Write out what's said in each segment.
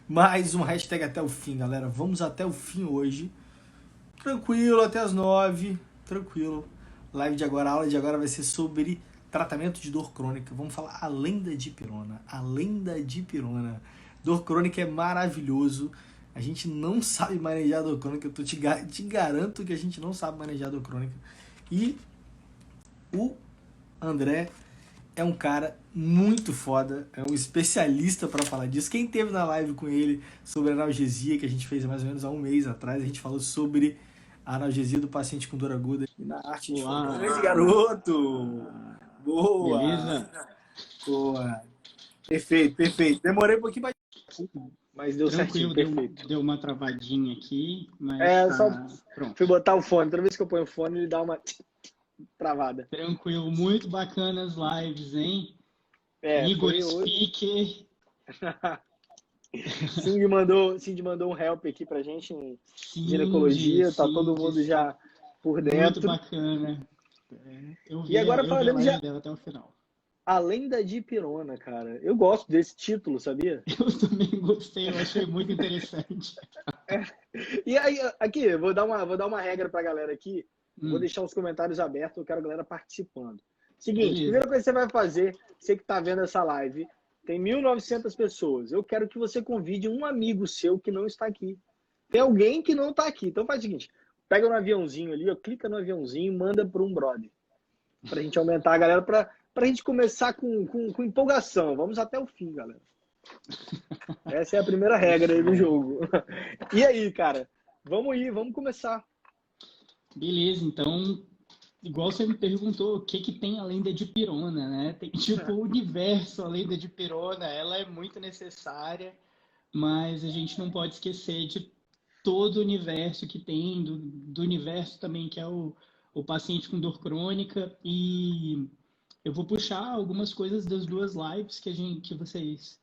Mais uma hashtag até o fim, galera. Vamos até o fim hoje. Tranquilo, até as 9. Tranquilo. Live de agora, a aula de agora vai ser sobre tratamento de dor crônica. Vamos falar a lenda de Pirona. A lenda de Pirona. Dor crônica é maravilhoso. A gente não sabe manejar dor crônica. Te garanto que a gente não sabe manejar dor crônica. E o André é um cara muito foda, é um especialista para falar disso. Quem teve na live com ele sobre analgesia, que a gente fez mais ou menos há um mês atrás, a gente falou sobre a analgesia do paciente com dor aguda e na arte de falar. Grande Olá, garoto! Boa! beleza? Boa! Perfeito, perfeito. Demorei um pouquinho, mas deu certinho, Tranquilo, deu, perfeito. deu uma travadinha aqui, mas É, só tá fui pronto. botar o fone. Toda vez que eu ponho o fone, ele dá uma travada. Tranquilo, muito bacana as lives, hein? É, Igor foi hoje. Speaker, Cindy mandou um help aqui pra gente em Cindy, ginecologia, tá todo Cindy, mundo já por muito dentro. bacana. Eu E vi, agora eu vi a falando live já dela até o final. além da dipirona, cara. Eu gosto desse título, sabia? Eu também gostei, eu achei muito interessante. E aí, aqui, eu vou dar uma regra pra galera aqui. Vou Hum, deixar os comentários abertos, eu quero a galera participando. Seguinte, beleza. primeira coisa que você vai fazer, você que tá vendo essa live, tem 1.900 pessoas. Eu quero que você convide um amigo seu que não está aqui. Tem alguém que não tá aqui. Então faz o seguinte, pega no aviãozinho ali, ó, clica no aviãozinho e manda para um brother. Pra gente aumentar a galera, pra gente começar com empolgação. Vamos até o fim, galera. Essa é a primeira regra Muito aí do bom. jogo. E aí, cara? Vamos ir, vamos começar. Beleza, então, igual você me perguntou, o que que tem além da dipirona, né? Tem tipo o universo além da dipirona, ela é muito necessária, mas a gente não pode esquecer de todo o universo que tem, do universo também que é o paciente com dor crônica, e eu vou puxar algumas coisas das duas lives que vocês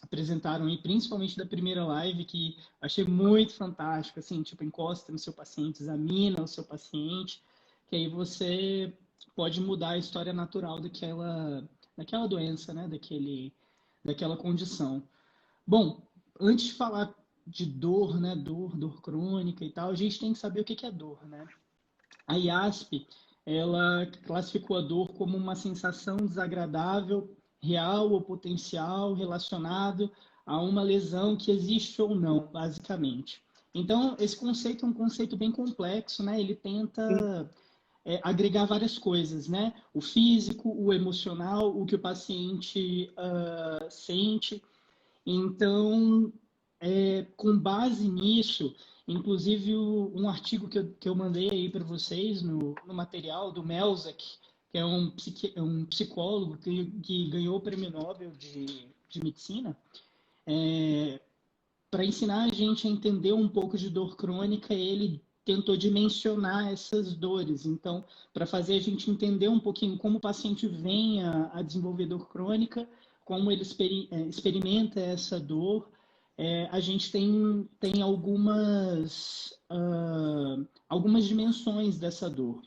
apresentaram aí, principalmente da primeira live, que achei muito fantástico, assim, tipo, encosta no seu paciente, examina o seu paciente, que aí você pode mudar a história natural daquela doença, né, daquela condição. Bom, antes de falar de dor, né, dor crônica e tal, a gente tem que saber o que é dor, né? A IASP, ela classificou a dor como uma sensação desagradável, real ou potencial, relacionado a uma lesão que existe ou não, basicamente. Então, esse conceito é um conceito bem complexo, né? Ele tenta agregar várias coisas, né? O físico, o emocional, o que o paciente sente. Então, com base nisso, inclusive um artigo que eu mandei aí para vocês no material do Melzack, que é um psicólogo que ganhou o Prêmio Nobel de Medicina, para ensinar a gente a entender um pouco de dor crônica, ele tentou dimensionar essas dores. Então, para fazer a gente entender um pouquinho como o paciente vem a desenvolver dor crônica, como ele experimenta essa dor, a gente tem algumas dimensões dessa dor.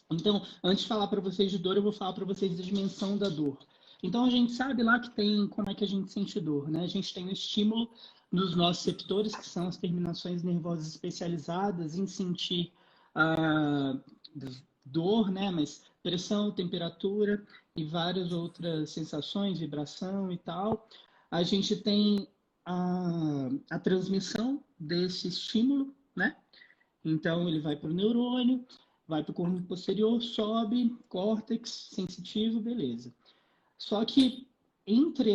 Então, antes de falar para vocês de dor, eu vou falar para vocês da dimensão da dor. Então, a gente sabe lá que tem como é que a gente sente dor, né? A gente tem o estímulo nos nossos receptores, que são as terminações nervosas especializadas em sentir a dor, né? Mas pressão, temperatura e várias outras sensações, vibração e tal. A gente tem a transmissão desse estímulo, né? Então, ele vai para o neurônio, vai para o corpo posterior, sobe, córtex, sensitivo, beleza. Só que entre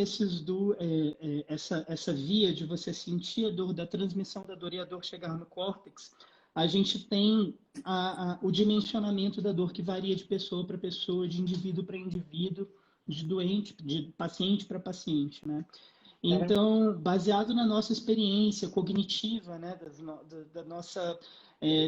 essa via de você sentir a dor, da transmissão da dor e a dor chegar no córtex, a gente tem o dimensionamento da dor que varia de pessoa para pessoa, de indivíduo para indivíduo, de doente, de paciente para paciente, né? Uhum. Então, baseado na nossa experiência cognitiva, né, da nossa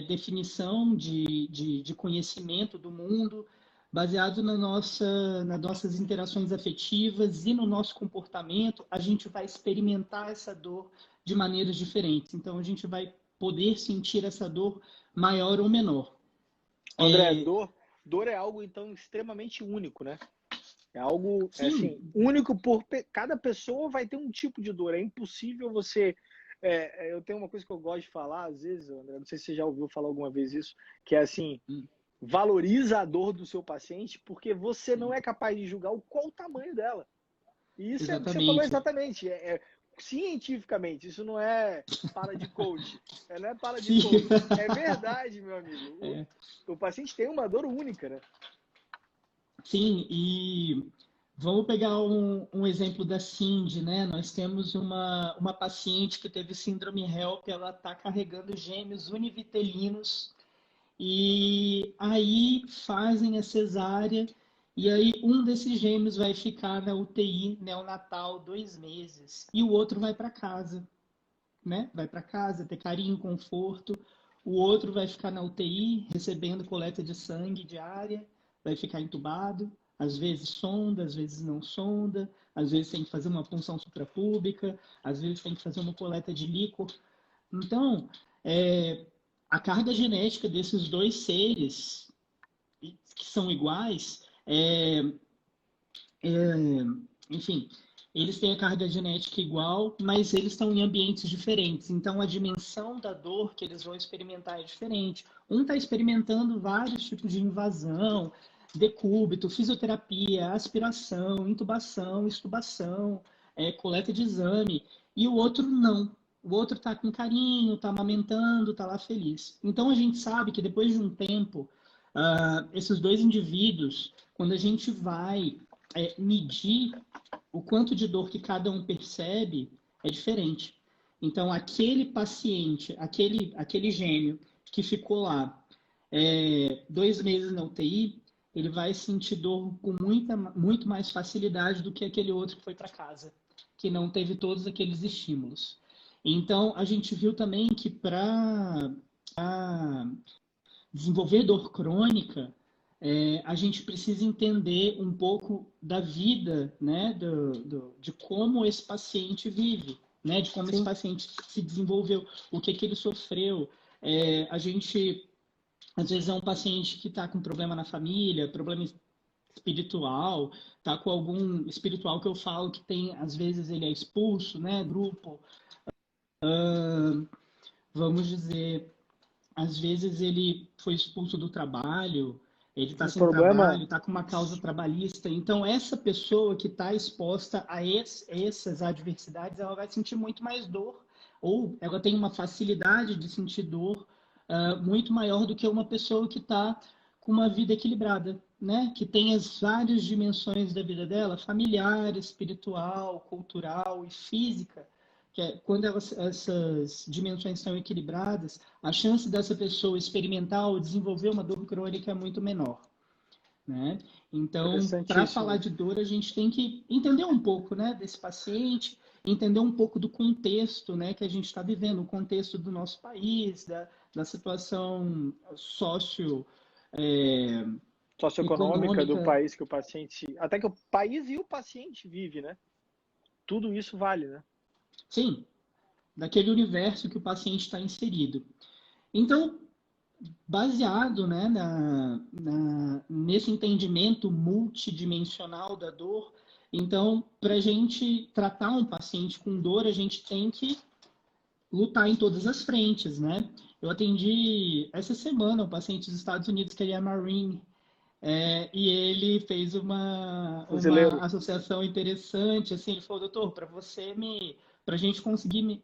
definição de conhecimento do mundo, baseado nas nossas interações afetivas e no nosso comportamento, a gente vai experimentar essa dor de maneiras diferentes. Então, a gente vai poder sentir essa dor maior ou menor. André, É, dor é algo então extremamente único, né? É algo, assim, Sim, único cada pessoa vai ter um tipo de dor. É impossível você... eu tenho uma coisa que eu gosto de falar, às vezes, André, não sei se você já ouviu falar alguma vez isso, que é assim, hum, valoriza a dor do seu paciente, porque você não sim, é capaz de julgar qual o tamanho dela. E isso é o que você falou exatamente. exatamente. Cientificamente, isso não é para de coach. Não é para de Sim, coach. É verdade, meu amigo. é, O paciente tem uma dor única, né? sim, e vamos pegar um exemplo da Cindy, né? Nós temos uma paciente que teve síndrome HELP, ela está carregando gêmeos univitelinos e aí fazem a cesárea e aí um desses gêmeos vai ficar na UTI neonatal 2 meses e o outro vai para casa, né? Vai para casa ter carinho, conforto. O outro vai ficar na UTI recebendo coleta de sangue diária, vai ficar entubado, às vezes sonda, às vezes não sonda, às vezes tem que fazer uma punção suprapúbica, às vezes tem que fazer uma coleta de líquor. Então, a carga genética desses dois seres que são iguais, enfim, eles têm a carga genética igual, mas eles estão em ambientes diferentes. Então, a dimensão da dor que eles vão experimentar é diferente. Um está experimentando vários tipos de invasão, decúbito, fisioterapia, aspiração, intubação, extubação, coleta de exame, e o outro não. O outro está com carinho, está amamentando, está lá feliz. Então, a gente sabe que depois de um tempo, esses dois indivíduos, quando a gente vai medir o quanto de dor que cada um percebe, é diferente. Então, aquele paciente, aquele gêmeo que ficou lá 2 meses na UTI, ele vai sentir dor com muito mais facilidade do que aquele outro que foi para casa, que não teve todos aqueles estímulos. Então, a gente viu também que para desenvolver dor crônica, a gente precisa entender um pouco da vida, né, de como esse paciente vive, né, de como esse Sim. paciente se desenvolveu, o que ele sofreu. A gente, às vezes, é um paciente que está com problema na família, problema espiritual, está com algum espiritual que eu falo que tem, às vezes, ele é expulso, né, grupo, vamos dizer, às vezes ele foi expulso do trabalho, ele está O sem problema, trabalho, está com uma causa trabalhista. Então, essa pessoa que está exposta a essas adversidades, ela vai sentir muito mais dor, ou ela tem uma facilidade de sentir dor muito maior do que uma pessoa que está com uma vida equilibrada, né? Que tem as várias dimensões da vida dela, familiar, espiritual, cultural e física, que quando essas dimensões estão equilibradas, a chance dessa pessoa experimentar ou desenvolver uma dor crônica é muito menor, né? Então, para falar interessantíssimo. de dor, a gente tem que entender um pouco, né, desse paciente, entender um pouco do contexto, né, que a gente está vivendo, o contexto do nosso país, da situação sócio Socioeconômica do econômica. país que o paciente... Até que o país e o paciente vive, né? Tudo isso vale, né? Sim, daquele universo que o paciente está inserido. Então, baseado, né, nesse entendimento multidimensional da dor, então, para a gente tratar um paciente com dor, a gente tem que lutar em todas as frentes, né? Eu atendi essa semana um paciente dos Estados Unidos que ele é Marine, e ele fez uma Fuzileiro. associação interessante, assim, ele falou, doutor, para a gente conseguir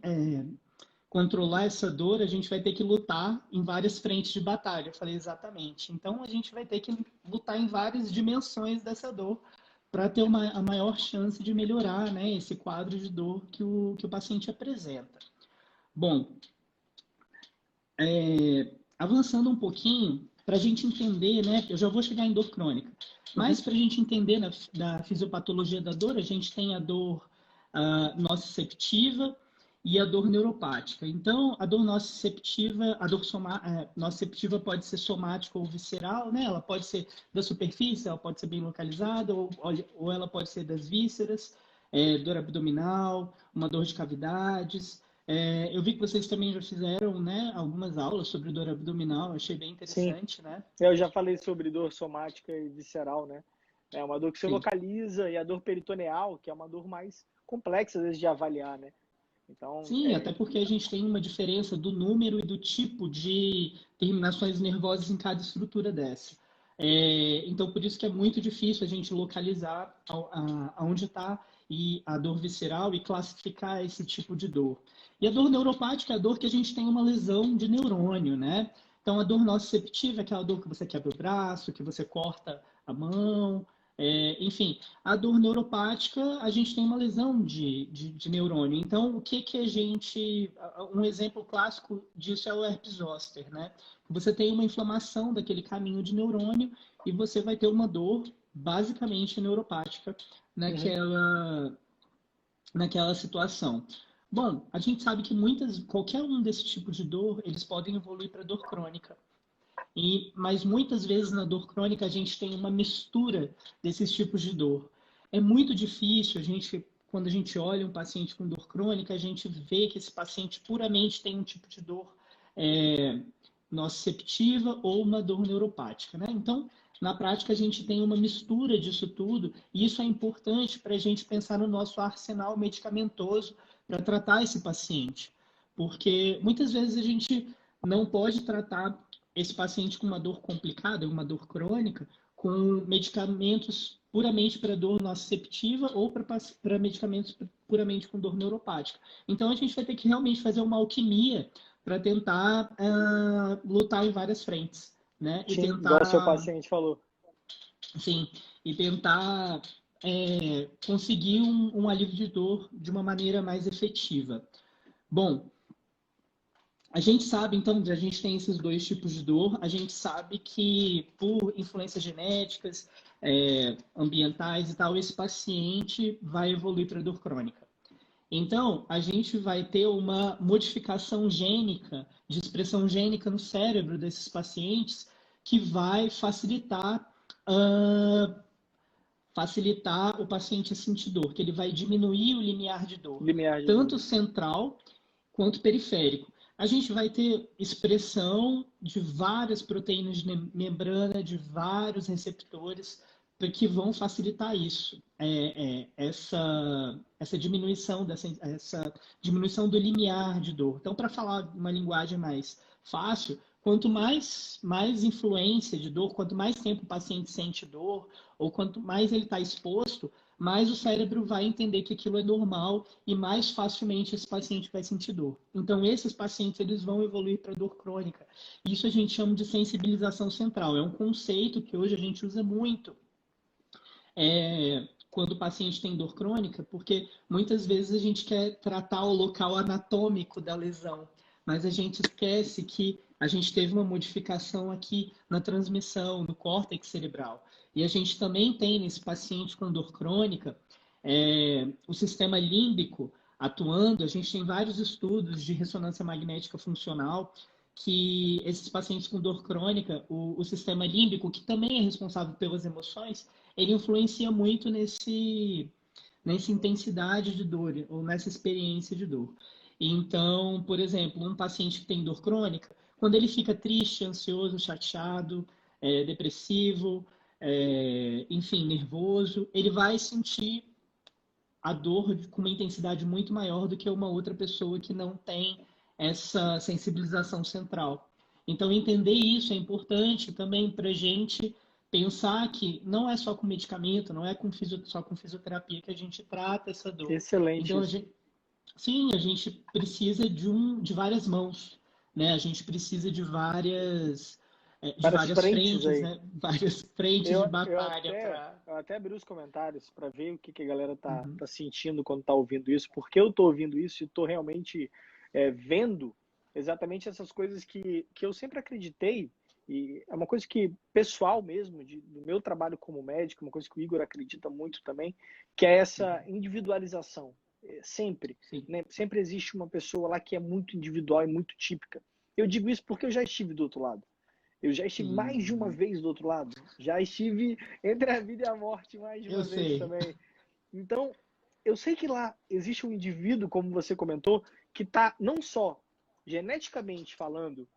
controlar essa dor, a gente vai ter que lutar em várias frentes de batalha. Eu falei, exatamente. Então, a gente vai ter que lutar em várias dimensões dessa dor para ter a maior chance de melhorar, né, esse quadro de dor que o paciente apresenta. Bom, avançando um pouquinho, para a gente entender, né, eu já vou chegar em dor crônica, Uhum. mas para a gente entender da fisiopatologia da dor, a gente tem a dor nociceptiva e a dor neuropática. Então, a dor nociceptiva, nociceptiva pode ser somática ou visceral, né? Ela pode ser da superfície, ela pode ser bem localizada, ou ela pode ser das vísceras, dor abdominal, uma dor de cavidades. Eu vi que vocês também já fizeram, né, algumas aulas sobre dor abdominal, achei bem Sim. interessante, né? Eu já falei sobre dor somática e visceral, né? É uma dor que você Sim. localiza, e a dor peritoneal, que é uma dor mais complexa, às vezes, de avaliar, né? Então, Sim, até porque a gente tem uma diferença do número e do tipo de terminações nervosas em cada estrutura dessa. Então, por isso que é muito difícil a gente localizar aonde está a dor visceral e classificar esse tipo de dor. E a dor neuropática é a dor que a gente tem uma lesão de neurônio, né? Então, a dor nociceptiva é aquela dor que você quebra o braço, que você corta a mão, enfim. A dor neuropática, a gente tem uma lesão de neurônio. Então, o que a gente... Um exemplo clássico disso é o herpes zoster, né? Você tem uma inflamação daquele caminho de neurônio e você vai ter uma dor basicamente neuropática uhum. naquela situação. Bom, a gente sabe que qualquer um desse tipo de dor, eles podem evoluir para dor crônica. Mas muitas vezes na dor crônica a gente tem uma mistura desses tipos de dor. É muito difícil quando a gente olha um paciente com dor crônica, a gente vê que esse paciente puramente tem um tipo de dor nociceptiva ou uma dor neuropática, né? Então, na prática, a gente tem uma mistura disso tudo, e isso é importante para a gente pensar no nosso arsenal medicamentoso para tratar esse paciente. Porque muitas vezes a gente não pode tratar esse paciente com uma dor complicada, uma dor crônica, com medicamentos puramente para dor nociceptiva ou para medicamentos puramente com dor neuropática. Então, a gente vai ter que realmente fazer uma alquimia para tentar lutar em várias frentes, né? E Sim, igual o seu tentar, paciente falou. sim, e tentar conseguir um alívio de dor de uma maneira mais efetiva. Bom, a gente sabe, então, a gente tem esses dois tipos de dor. A gente sabe que, por influências genéticas, ambientais e tal, esse paciente vai evoluir para dor crônica. Então, a gente vai ter uma modificação gênica, de expressão gênica no cérebro desses pacientes, que vai facilitar o paciente a sentir dor, que ele vai diminuir o limiar de dor, Limiar de dor. tanto central quanto periférico. A gente vai ter expressão de várias proteínas de membrana, de vários receptores, que vão facilitar isso, essa diminuição essa diminuição do limiar de dor. Então, para falar uma linguagem mais fácil, quanto mais influência de dor, quanto mais tempo o paciente sente dor, ou quanto mais ele está exposto, mais o cérebro vai entender que aquilo é normal e mais facilmente esse paciente vai sentir dor. Então, esses pacientes eles vão evoluir para dor crônica. Isso a gente chama de sensibilização central. É um conceito que hoje a gente usa muito quando o paciente tem dor crônica, porque muitas vezes a gente quer tratar o local anatômico da lesão, mas a gente esquece que a gente teve uma modificação aqui na transmissão, no córtex cerebral. E a gente também tem nesse paciente com dor crônica o sistema límbico atuando. A gente tem vários estudos de ressonância magnética funcional que esses pacientes com dor crônica, o sistema límbico, que também é responsável pelas emoções, ele influencia muito nessa intensidade de dor ou nessa experiência de dor. Então, por exemplo, um paciente que tem dor crônica, quando ele fica triste, ansioso, chateado, depressivo, enfim, nervoso, ele vai sentir a dor com uma intensidade muito maior do que uma outra pessoa que não tem essa sensibilização central. Então, entender isso é importante também para a gente pensar que não é só com medicamento, não é só com fisioterapia que a gente trata essa dor. Excelente Então, isso. sim, a gente precisa de várias mãos, né? A gente precisa de Várias várias frentes frentes, aí. né? Várias frentes de Eu batalha até, para... eu até abri os comentários para ver o que a galera Uhum, tá sentindo quando tá ouvindo isso, porque eu tô ouvindo isso e tô realmente vendo exatamente essas coisas que eu sempre acreditei, e é uma coisa que pessoal mesmo, do meu trabalho como médico, uma coisa que o Igor acredita muito também, que é essa uhum, individualização. Sempre, sim. né? Sempre existe uma pessoa lá que é muito individual e muito típica. Eu digo isso porque eu já estive do outro lado. Eu já estive mais de uma Uhum. vez do outro lado. Já estive entre a vida e a morte mais de Eu uma vez sei. também. Então, eu sei que lá existe um indivíduo, como você comentou, que está não só geneticamente falando,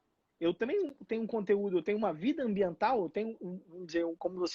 eu também tenho um conteúdo, eu tenho uma vida ambiental, eu tenho, vamos dizer,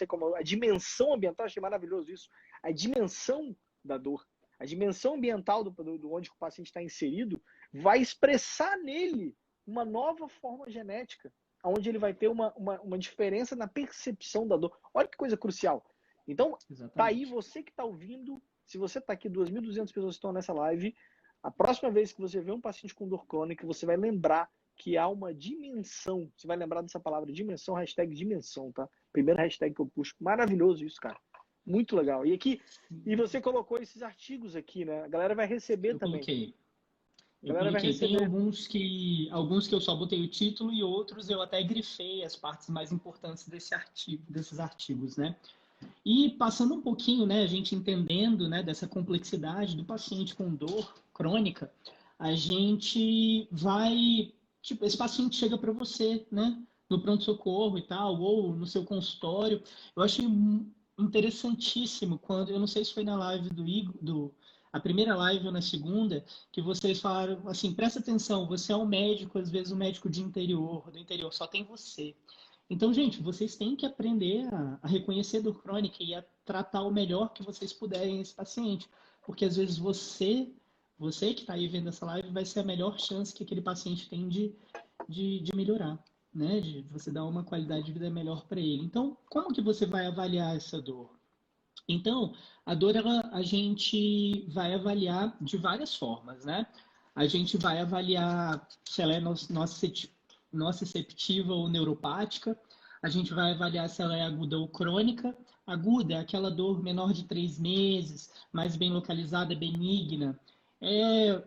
como a dimensão ambiental, achei maravilhoso isso, a dimensão da dor, a dimensão ambiental do onde o paciente está inserido vai expressar nele uma nova forma genética, onde ele vai ter uma diferença na percepção da dor. Olha que coisa crucial. Então, tá aí você que está ouvindo, se você está aqui, 2.200 pessoas estão nessa live, a próxima vez que você vê um paciente com dor crônica, você vai lembrar que há uma dimensão, você vai lembrar dessa palavra dimensão, hashtag dimensão, tá? Primeiro hashtag que eu puxo. Maravilhoso isso, cara. Muito legal. E você colocou esses artigos aqui, né? A galera vai receber Eu também. coloquei. A galera vai receber. Tem alguns que eu só botei o título e outros eu até grifei as partes mais importantes desses artigos, né? E passando um pouquinho, né, a gente entendendo, né, dessa complexidade do paciente com dor crônica, a gente vai, tipo, esse paciente chega para você, né, no pronto-socorro e tal, ou no seu consultório. Eu achei interessantíssimo quando, eu não sei se foi na live do Igor, a primeira live ou na segunda, que vocês falaram assim, presta atenção, você é um médico, às vezes um médico do interior, só tem você. Então, gente, vocês têm que aprender a reconhecer dor crônica e a tratar o melhor que vocês puderem esse paciente. Porque às vezes você que está aí vendo essa live, vai ser a melhor chance que aquele paciente tem de melhorar, né? De você dar uma qualidade de vida melhor para ele. Então, como que você vai avaliar essa dor? Então, a dor, a gente vai avaliar de várias formas, né? A gente vai avaliar se ela é nociceptiva ou neuropática. A gente vai avaliar se ela é aguda ou crônica. Aguda é aquela dor menor de 3 meses, mais bem localizada, benigna.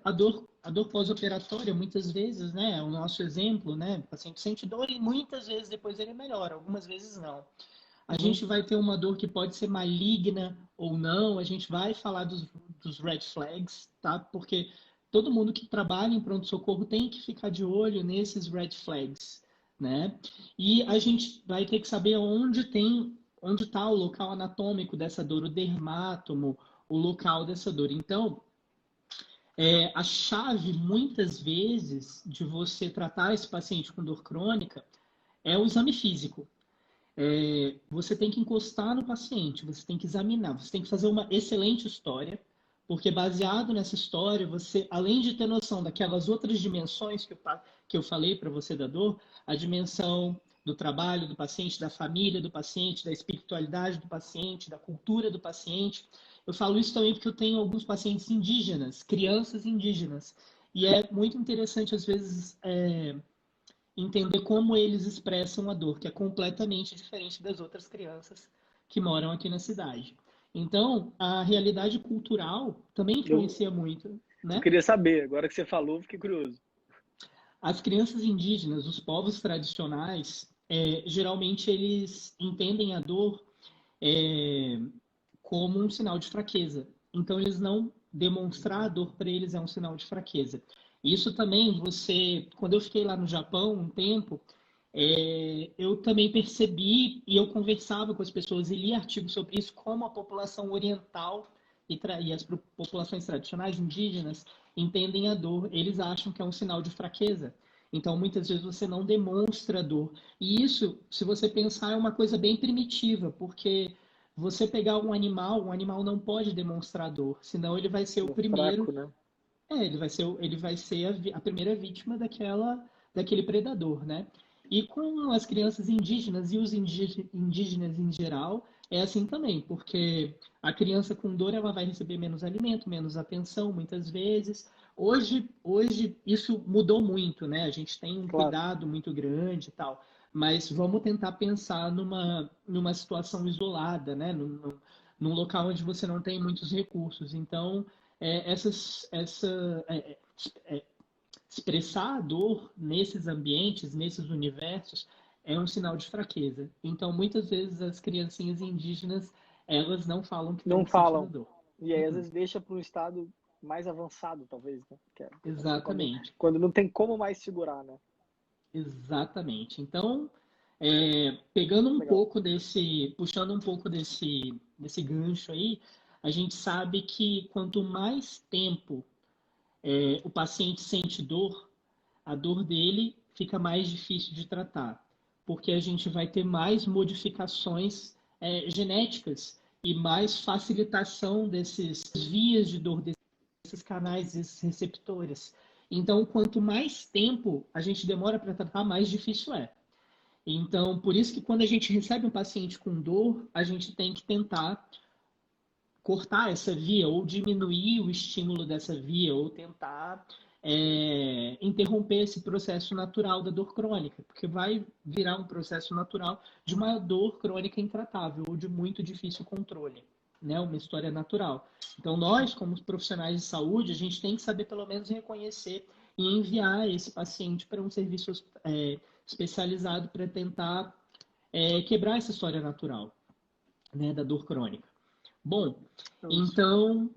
A dor pós-operatória, muitas vezes, né? É o nosso exemplo, né? O paciente sente dor e muitas vezes depois ele melhora, algumas vezes não. A gente vai ter uma dor que pode ser maligna ou não. A gente vai falar dos red flags, tá? Porque todo mundo que trabalha em pronto-socorro tem que ficar de olho nesses red flags, né? E a gente vai ter que saber onde está o local anatômico dessa dor, o dermátomo, o local dessa dor. Então, a chave, muitas vezes, de você tratar esse paciente com dor crônica é o exame físico. Você tem que encostar no paciente, você tem que examinar, você tem que fazer uma excelente história, porque baseado nessa história, você, além de ter noção daquelas outras dimensões que eu falei para você da dor, a dimensão do trabalho do paciente, da família do paciente, da espiritualidade do paciente, da cultura do paciente. Eu falo isso também porque eu tenho alguns pacientes indígenas, crianças indígenas, e é muito interessante, às vezes, entender como eles expressam a dor, que é completamente diferente das outras crianças que moram aqui na cidade. Então, a realidade cultural também influencia muito, né? Eu queria saber, agora que você falou, fiquei curioso. As crianças indígenas, os povos tradicionais, geralmente eles entendem a dor como um sinal de fraqueza. Então, eles não demonstrar a dor para eles é um sinal de fraqueza. Isso também, quando eu fiquei lá no Japão um tempo, eu também percebi e eu conversava com as pessoas e li artigos sobre isso, como a população oriental e as populações tradicionais indígenas entendem a dor. Eles acham que é um sinal de fraqueza. Então, muitas vezes você não demonstra dor. E isso, se você pensar, é uma coisa bem primitiva, porque você pegar um animal não pode demonstrar dor, senão ele vai ser o primeiro. Fraco, né? Ele vai ser a primeira vítima daquele predador, né? E com as crianças indígenas e os indígenas em geral, é assim também, porque a criança com dor ela vai receber menos alimento, menos atenção, muitas vezes. Hoje isso mudou muito, né? A gente tem um cuidado muito grande e tal, mas vamos tentar pensar numa situação isolada, né? Num local onde você não tem muitos recursos. Então, expressar a dor nesses ambientes, nesses universos, é um sinal de fraqueza. Então, muitas vezes as criancinhas indígenas, elas não falam que estão sentindo dor. E aí, às vezes, deixa para um estado mais avançado, talvez, né? Exatamente. Quando não tem como mais segurar, né? Exatamente. Então, puxando um pouco desse gancho aí, a gente sabe que quanto mais tempo o paciente sente dor, a dor dele fica mais difícil de tratar, porque a gente vai ter mais modificações genéticas e mais facilitação desses vias de dor, desses canais, desses receptores. Então, quanto mais tempo a gente demora para tratar, mais difícil é. Então, por isso que quando a gente recebe um paciente com dor, a gente tem que tentar cortar essa via ou diminuir o estímulo dessa via ou tentar interromper esse processo natural da dor crônica, porque vai virar um processo natural de uma dor crônica intratável ou de muito difícil controle, né? Uma história natural. Então, nós, como profissionais de saúde, a gente tem que saber pelo menos reconhecer e enviar esse paciente para um serviço especializado para tentar quebrar essa história natural, né, da dor crônica. Bom, então,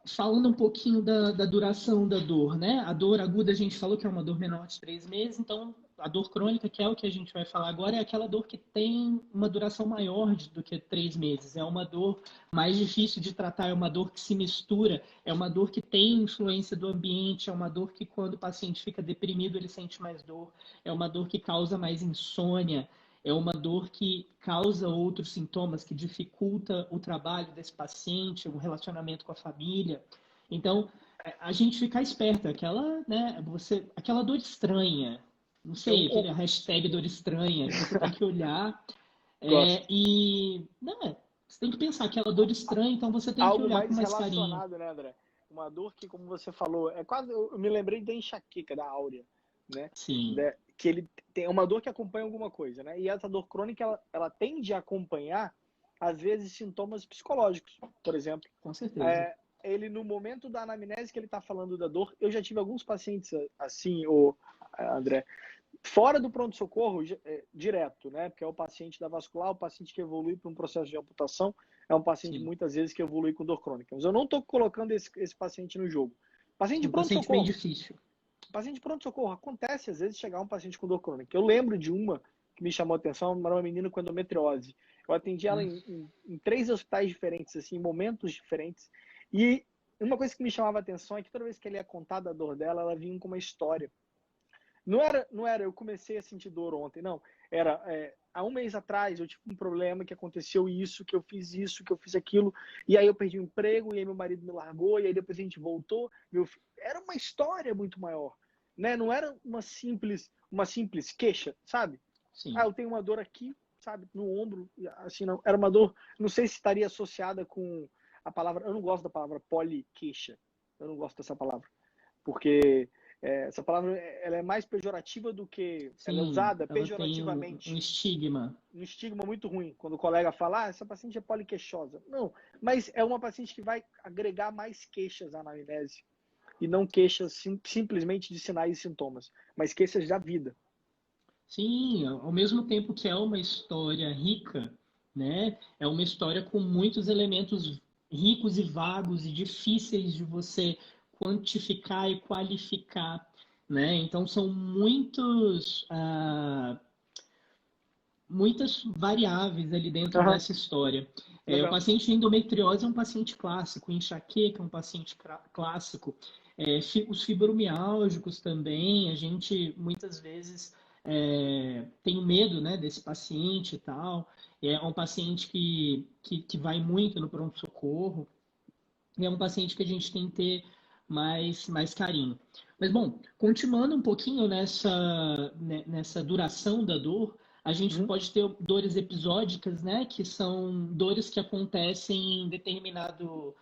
falando um pouquinho da duração da dor, né? A dor aguda a gente falou que é uma dor menor de 3 meses, então a dor crônica, que é o que a gente vai falar agora, é aquela dor que tem uma duração maior do que 3 meses. É uma dor mais difícil de tratar, é uma dor que se mistura, é uma dor que tem influência do ambiente, é uma dor que quando o paciente fica deprimido ele sente mais dor, é uma dor que causa mais insônia, é uma dor que causa outros sintomas, que dificulta o trabalho desse paciente, o relacionamento com a família. Então, a gente ficar esperto, aquela dor estranha, não sei, aquele hashtag dor estranha, que você tem que olhar você tem que pensar aquela dor estranha, então você tem que olhar com mais carinho. Algo mais relacionado, né, André? Uma dor que, como você falou, eu me lembrei da enxaqueca, da áurea, né? Sim. Que ele tem uma dor que acompanha alguma coisa, né? E essa dor crônica, ela tende a acompanhar, às vezes, sintomas psicológicos, por exemplo. Com certeza. Ele, no momento da anamnese que ele está falando da dor, eu já tive alguns pacientes assim, André, fora do pronto-socorro, direto, né? Porque é o paciente da vascular, o paciente que evolui para um processo de amputação, é um paciente, muitas vezes, que evolui com dor crônica. Mas eu não estou colocando esse paciente no jogo. Paciente de pronto-socorro. Bem difícil. Paciente de pronto-socorro, acontece às vezes chegar um paciente com dor crônica. Eu lembro de uma que me chamou a atenção, era uma menina com endometriose. Eu atendi ela em 3 hospitais diferentes, assim, em momentos diferentes. E uma coisa que me chamava a atenção é que toda vez que ela ia contar da dor dela, ela vinha com uma história. Não era eu comecei a sentir dor ontem, não. Era há um mês atrás eu tive um problema que aconteceu isso, que eu fiz aquilo, e aí eu perdi o emprego, e aí meu marido me largou, e aí depois a gente voltou. Era uma história muito maior, né? Não era uma simples queixa, sabe? Sim. Eu tenho uma dor aqui, sabe, no ombro, assim, não. Era uma dor, não sei se estaria associada com a palavra, eu não gosto da palavra poliqueixa, eu não gosto dessa palavra, porque essa palavra ela é mais pejorativa do que ela é usada pejorativamente. Um estigma. Um estigma muito ruim. Quando o colega fala, essa paciente é poliqueixosa. Não, mas é uma paciente que vai agregar mais queixas à anamnese. E não queixas simplesmente de sinais e sintomas, mas queixas da vida. Sim, ao mesmo tempo que é uma história rica, né? É uma história com muitos elementos ricos e vagos e difíceis de você quantificar e qualificar, né? Então são muitas variáveis ali dentro dessa história. O paciente de endometriose é um paciente clássico, enxaqueca é um paciente clássico, os fibromialgicos também, a gente muitas vezes tem medo, né, desse paciente e tal, é um paciente que vai muito no pronto-socorro, é um paciente que a gente tem que ter mais carinho. Mas, bom, continuando um pouquinho nessa duração da dor, a gente pode ter dores episódicas, né? Que são dores que acontecem em determinado...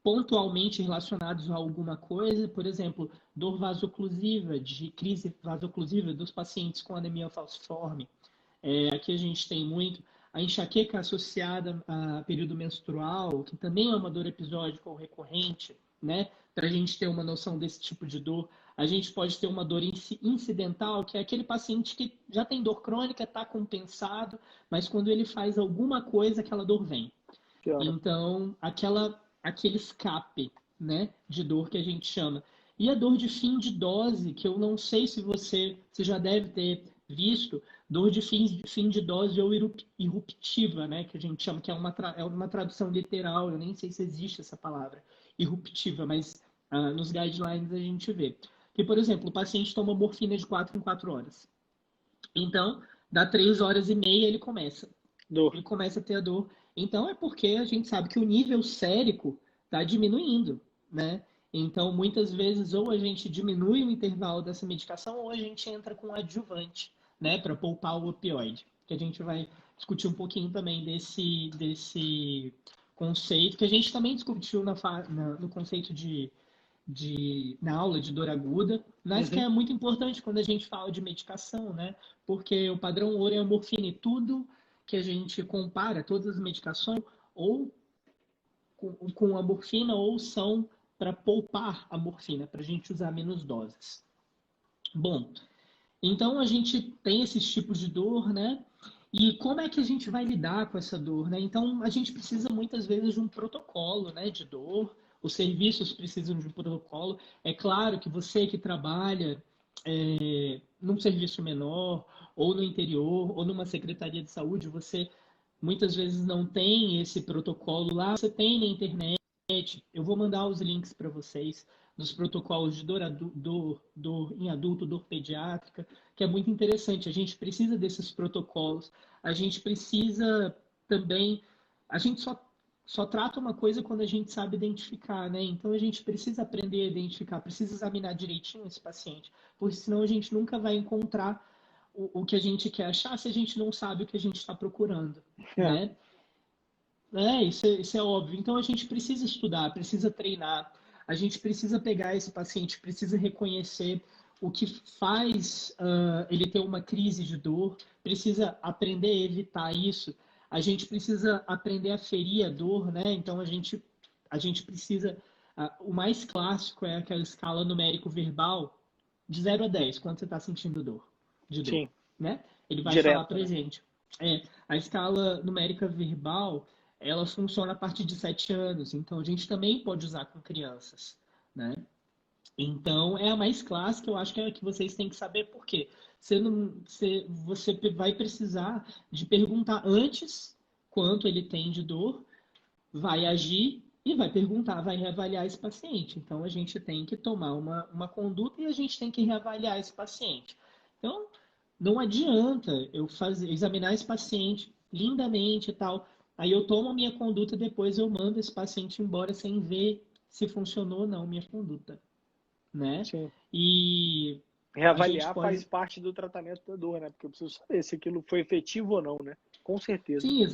pontualmente relacionados a alguma coisa. Por exemplo, dor vasoclusiva, de crise vasoclusiva dos pacientes com anemia falciforme. Aqui a gente tem muito... A enxaqueca associada a período menstrual, que também é uma dor episódica ou recorrente, né? Para a gente ter uma noção desse tipo de dor. A gente pode ter uma dor incidental, que é aquele paciente que já tem dor crônica, está compensado, mas quando ele faz alguma coisa, aquela dor vem. Então, aquele escape, né, de dor que a gente chama. E a dor de fim de dose, que eu não sei se você já deve ter visto, dor de fim de dose ou irruptiva, né, que a gente chama, que é uma tradução literal, eu nem sei se existe essa palavra, irruptiva, mas nos guidelines a gente vê. Que, por exemplo, o paciente toma morfina de 4 em 4 horas. Então, dá 3 horas e meia ele começa. Dor. Ele começa a ter a dor. Então, é porque a gente sabe que o nível sérico está diminuindo, né? Então, muitas vezes, ou a gente diminui o intervalo dessa medicação, ou a gente entra com adjuvante, né? Para poupar o opioide. Que a gente vai discutir um pouquinho também desse conceito, que a gente também discutiu no conceito na aula de dor aguda, mas que é muito importante quando a gente fala de medicação, né? Porque o padrão ouro é a morfina e tudo que a gente compara, todas as medicações, ou com a morfina, ou são para poupar a morfina, para a gente usar menos doses. Bom, então a gente tem esses tipos de dor, né? E como é que a gente vai lidar com essa dor, né? Então a gente precisa muitas vezes de um protocolo, né, de dor. Os serviços precisam de um protocolo. É claro que você que trabalha num serviço menor, ou no interior, ou numa secretaria de saúde, você muitas vezes não tem esse protocolo lá. Você tem na internet. Eu vou mandar os links para vocês dos protocolos de dor em adulto, dor pediátrica, que é muito interessante. A gente precisa desses protocolos. A gente precisa também. A gente só trata uma coisa quando a gente sabe identificar, né? Então a gente precisa aprender a identificar, precisa examinar direitinho esse paciente, porque senão a gente nunca vai encontrar o que a gente quer achar se a gente não sabe o que a gente está procurando, né? Isso é óbvio. Então a gente precisa estudar, precisa treinar, a gente precisa pegar esse paciente, precisa reconhecer o que faz ele ter uma crise de dor, precisa aprender a evitar isso, a gente precisa aprender a ferir a dor, né? Então a gente precisa. O mais clássico é aquela escala numérico-verbal de 0 a 10, quando você está sentindo dor, de dor, Sim. né? Ele vai falar Direto, pra né? gente. A escala numérica verbal, ela funciona a partir de 7 anos, então a gente também pode usar com crianças, né? Então, é a mais clássica, eu acho que é a que vocês têm que saber por quê. Você vai precisar de perguntar antes quanto ele tem de dor, vai agir e vai perguntar, vai reavaliar esse paciente. Então, a gente tem que tomar uma conduta e a gente tem que reavaliar esse paciente. Então, não adianta eu examinar esse paciente lindamente e tal. Aí eu tomo a minha conduta, depois eu mando esse paciente embora sem ver se funcionou ou não minha conduta, né? Sim. E a gente Reavaliar faz pode... parte do tratamento da dor, né? Porque eu preciso saber se aquilo foi efetivo ou não, né? Com certeza. Sim,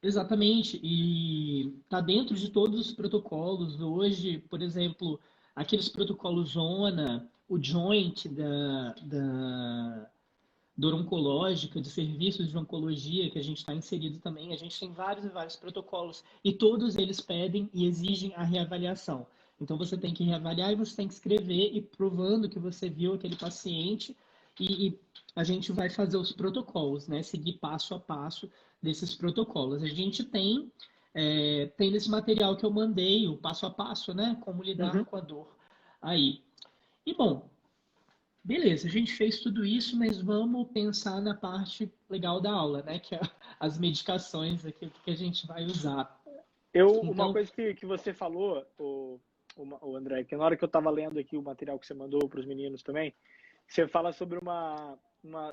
exatamente. E tá dentro de todos os protocolos. Hoje, por exemplo, aqueles protocolos zona, o joint da dor oncológica, de serviços de oncologia que a gente está inserido também, a gente tem vários e vários protocolos e todos eles pedem e exigem a reavaliação. Então você tem que reavaliar e você tem que escrever e provando que você viu aquele paciente e a gente vai fazer os protocolos, né? Seguir passo a passo desses protocolos. A gente tem nesse material que eu mandei o passo a passo, né? Como lidar com a dor aí. E bom, beleza, a gente fez tudo isso, mas vamos pensar na parte legal da aula, né? Que é as medicações aqui que a gente vai usar. Uma Então, coisa que você falou, o André, que na hora que eu estava lendo aqui o material que você mandou para os meninos também, você fala sobre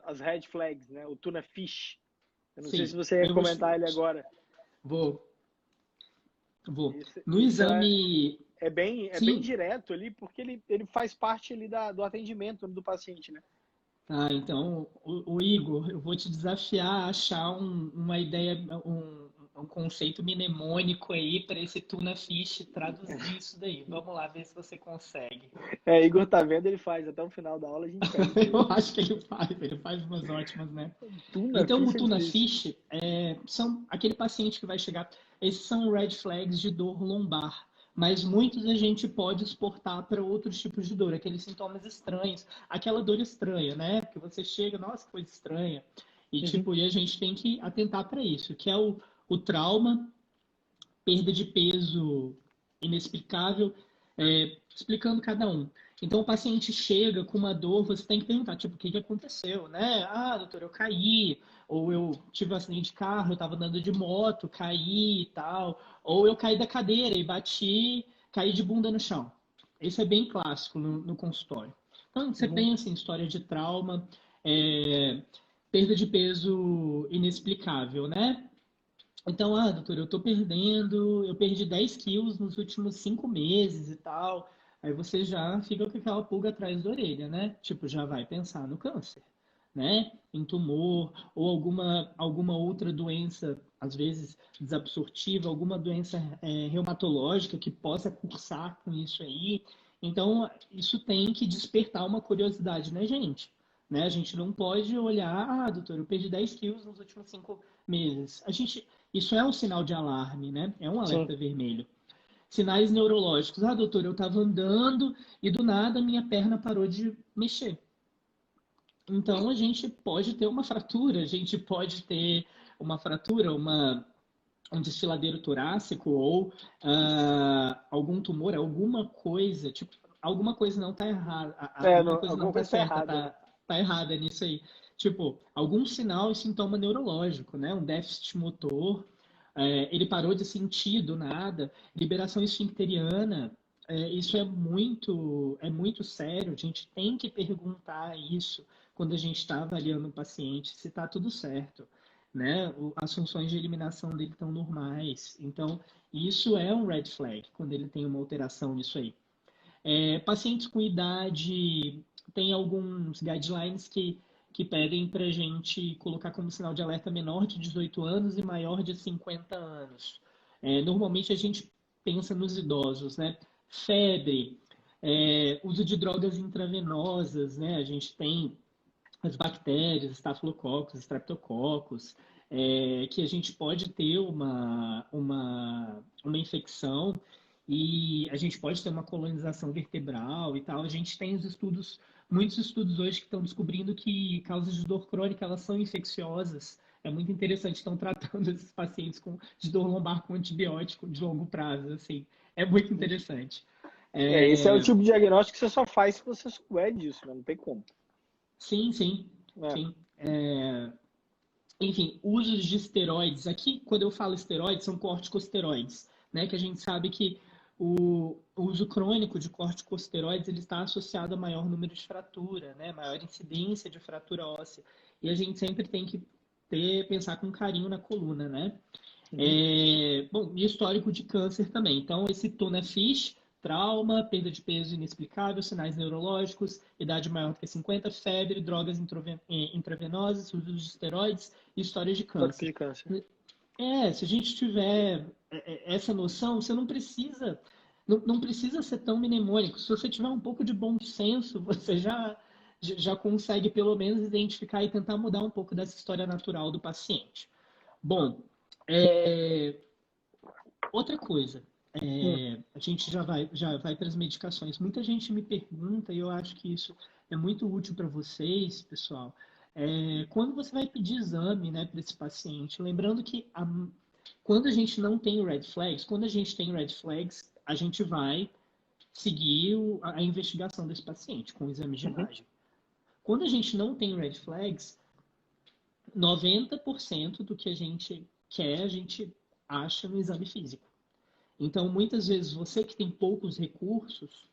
as red flags, né? O tuna fish. Eu não sei sim, se você ia comentar ele agora. vou. No Isso exame, é bem sim. direto ali, porque ele faz parte ali do atendimento do paciente, né? Então, o Igor, eu vou te desafiar a achar uma ideia, um conceito mnemônico aí para esse tuna fish, traduzir isso daí. Vamos lá ver se você consegue. Igor tá vendo, ele faz. Até o final da aula a gente pede. Eu acho que ele faz umas ótimas, né? Tuna Então, o fish é tuna difícil. fish são aquele paciente que vai chegar. Esses são red flags de dor lombar, mas muitos a gente pode exportar para outros tipos de dor, aqueles sintomas estranhos, aquela dor estranha, né? Porque você chega, nossa, que coisa estranha. E, e a gente tem que atentar para isso, que é o trauma, perda de peso inexplicável, explicando cada um. Então, o paciente chega com uma dor, você tem que perguntar, tipo, o que aconteceu, né? Ah, doutor, eu caí, ou eu tive um acidente de carro, eu estava andando de moto, caí e tal, ou eu caí da cadeira e caí de bunda no chão. Isso é bem clássico no consultório. Então, você Uhum. pensa em história de trauma, perda de peso inexplicável, né? Então, doutor, eu perdi 10 quilos nos últimos 5 meses e tal. Aí você já fica com aquela pulga atrás da orelha, né? Tipo, já vai pensar no câncer, né? Em tumor ou alguma outra doença, às vezes desabsortiva, alguma doença reumatológica que possa cursar com isso aí. Então, isso tem que despertar uma curiosidade, né, gente? Né? A gente não pode olhar, doutor, eu perdi 10 quilos nos últimos 5 meses. Isso é um sinal de alarme, né? É um Sim. alerta vermelho. Sinais neurológicos. Doutor, eu estava andando e do nada minha perna parou de mexer. Então a gente pode ter uma fratura, a gente pode ter uma fratura, um desfiladeiro torácico ou algum tumor, alguma coisa, tipo, alguma coisa não está errada, alguma coisa não Alguma está coisa tá certa, errada, né? tá errada nisso aí. Tipo, algum sinal e sintoma neurológico, né? Um déficit motor, ele parou de sentir do nada, liberação esfincteriana, isso é muito sério, a gente tem que perguntar isso quando a gente está avaliando o paciente, se está tudo certo, né? As funções de eliminação dele estão normais. Então, isso é um red flag, quando ele tem uma alteração nisso aí. Pacientes com idade, tem alguns guidelines que pedem para a gente colocar como sinal de alerta menor de 18 anos e maior de 50 anos. Normalmente a gente pensa nos idosos, né? Febre, uso de drogas intravenosas, né? A gente tem as bactérias, estafilococcus, streptococcus, que a gente pode ter uma infecção e a gente pode ter uma colonização vertebral e tal. A gente tem muitos estudos hoje que estão descobrindo que causas de dor crônica, elas são infecciosas. É muito interessante, estão tratando esses pacientes de dor lombar com antibiótico de longo prazo, assim. É muito interessante. Esse é o tipo de diagnóstico que você só faz se você souber disso, né? Não tem como. Sim, sim, É. sim. Enfim, usos de esteroides. Aqui, quando eu falo esteroides, são corticosteroides, né? Que a gente sabe que o uso crônico de corticosteroides ele está associado a maior número de fratura, né? Maior incidência de fratura óssea. E a gente sempre tem que pensar com carinho na coluna, né? Uhum. Bom, e histórico de câncer também. Então, esse tuna fish, trauma, perda de peso inexplicável, sinais neurológicos, idade maior do que 50, febre, drogas intravenosas, uso de esteroides e histórias de Histórico câncer. de câncer. Se a gente tiver essa noção, você não precisa ser tão mnemônico. Se você tiver um pouco de bom senso, você já consegue pelo menos identificar e tentar mudar um pouco dessa história natural do paciente. Bom, outra coisa, a gente já vai para as medicações. Muita gente me pergunta, e eu acho que isso é muito útil para vocês, pessoal, quando você vai pedir exame, né, para esse paciente, lembrando que quando a gente não tem red flags, quando a gente tem red flags, a gente vai seguir a investigação desse paciente com exames de Uhum. imagem. Quando a gente não tem red flags, 90% do que a gente quer, a gente acha no exame físico. Então, muitas vezes, você que tem poucos recursos,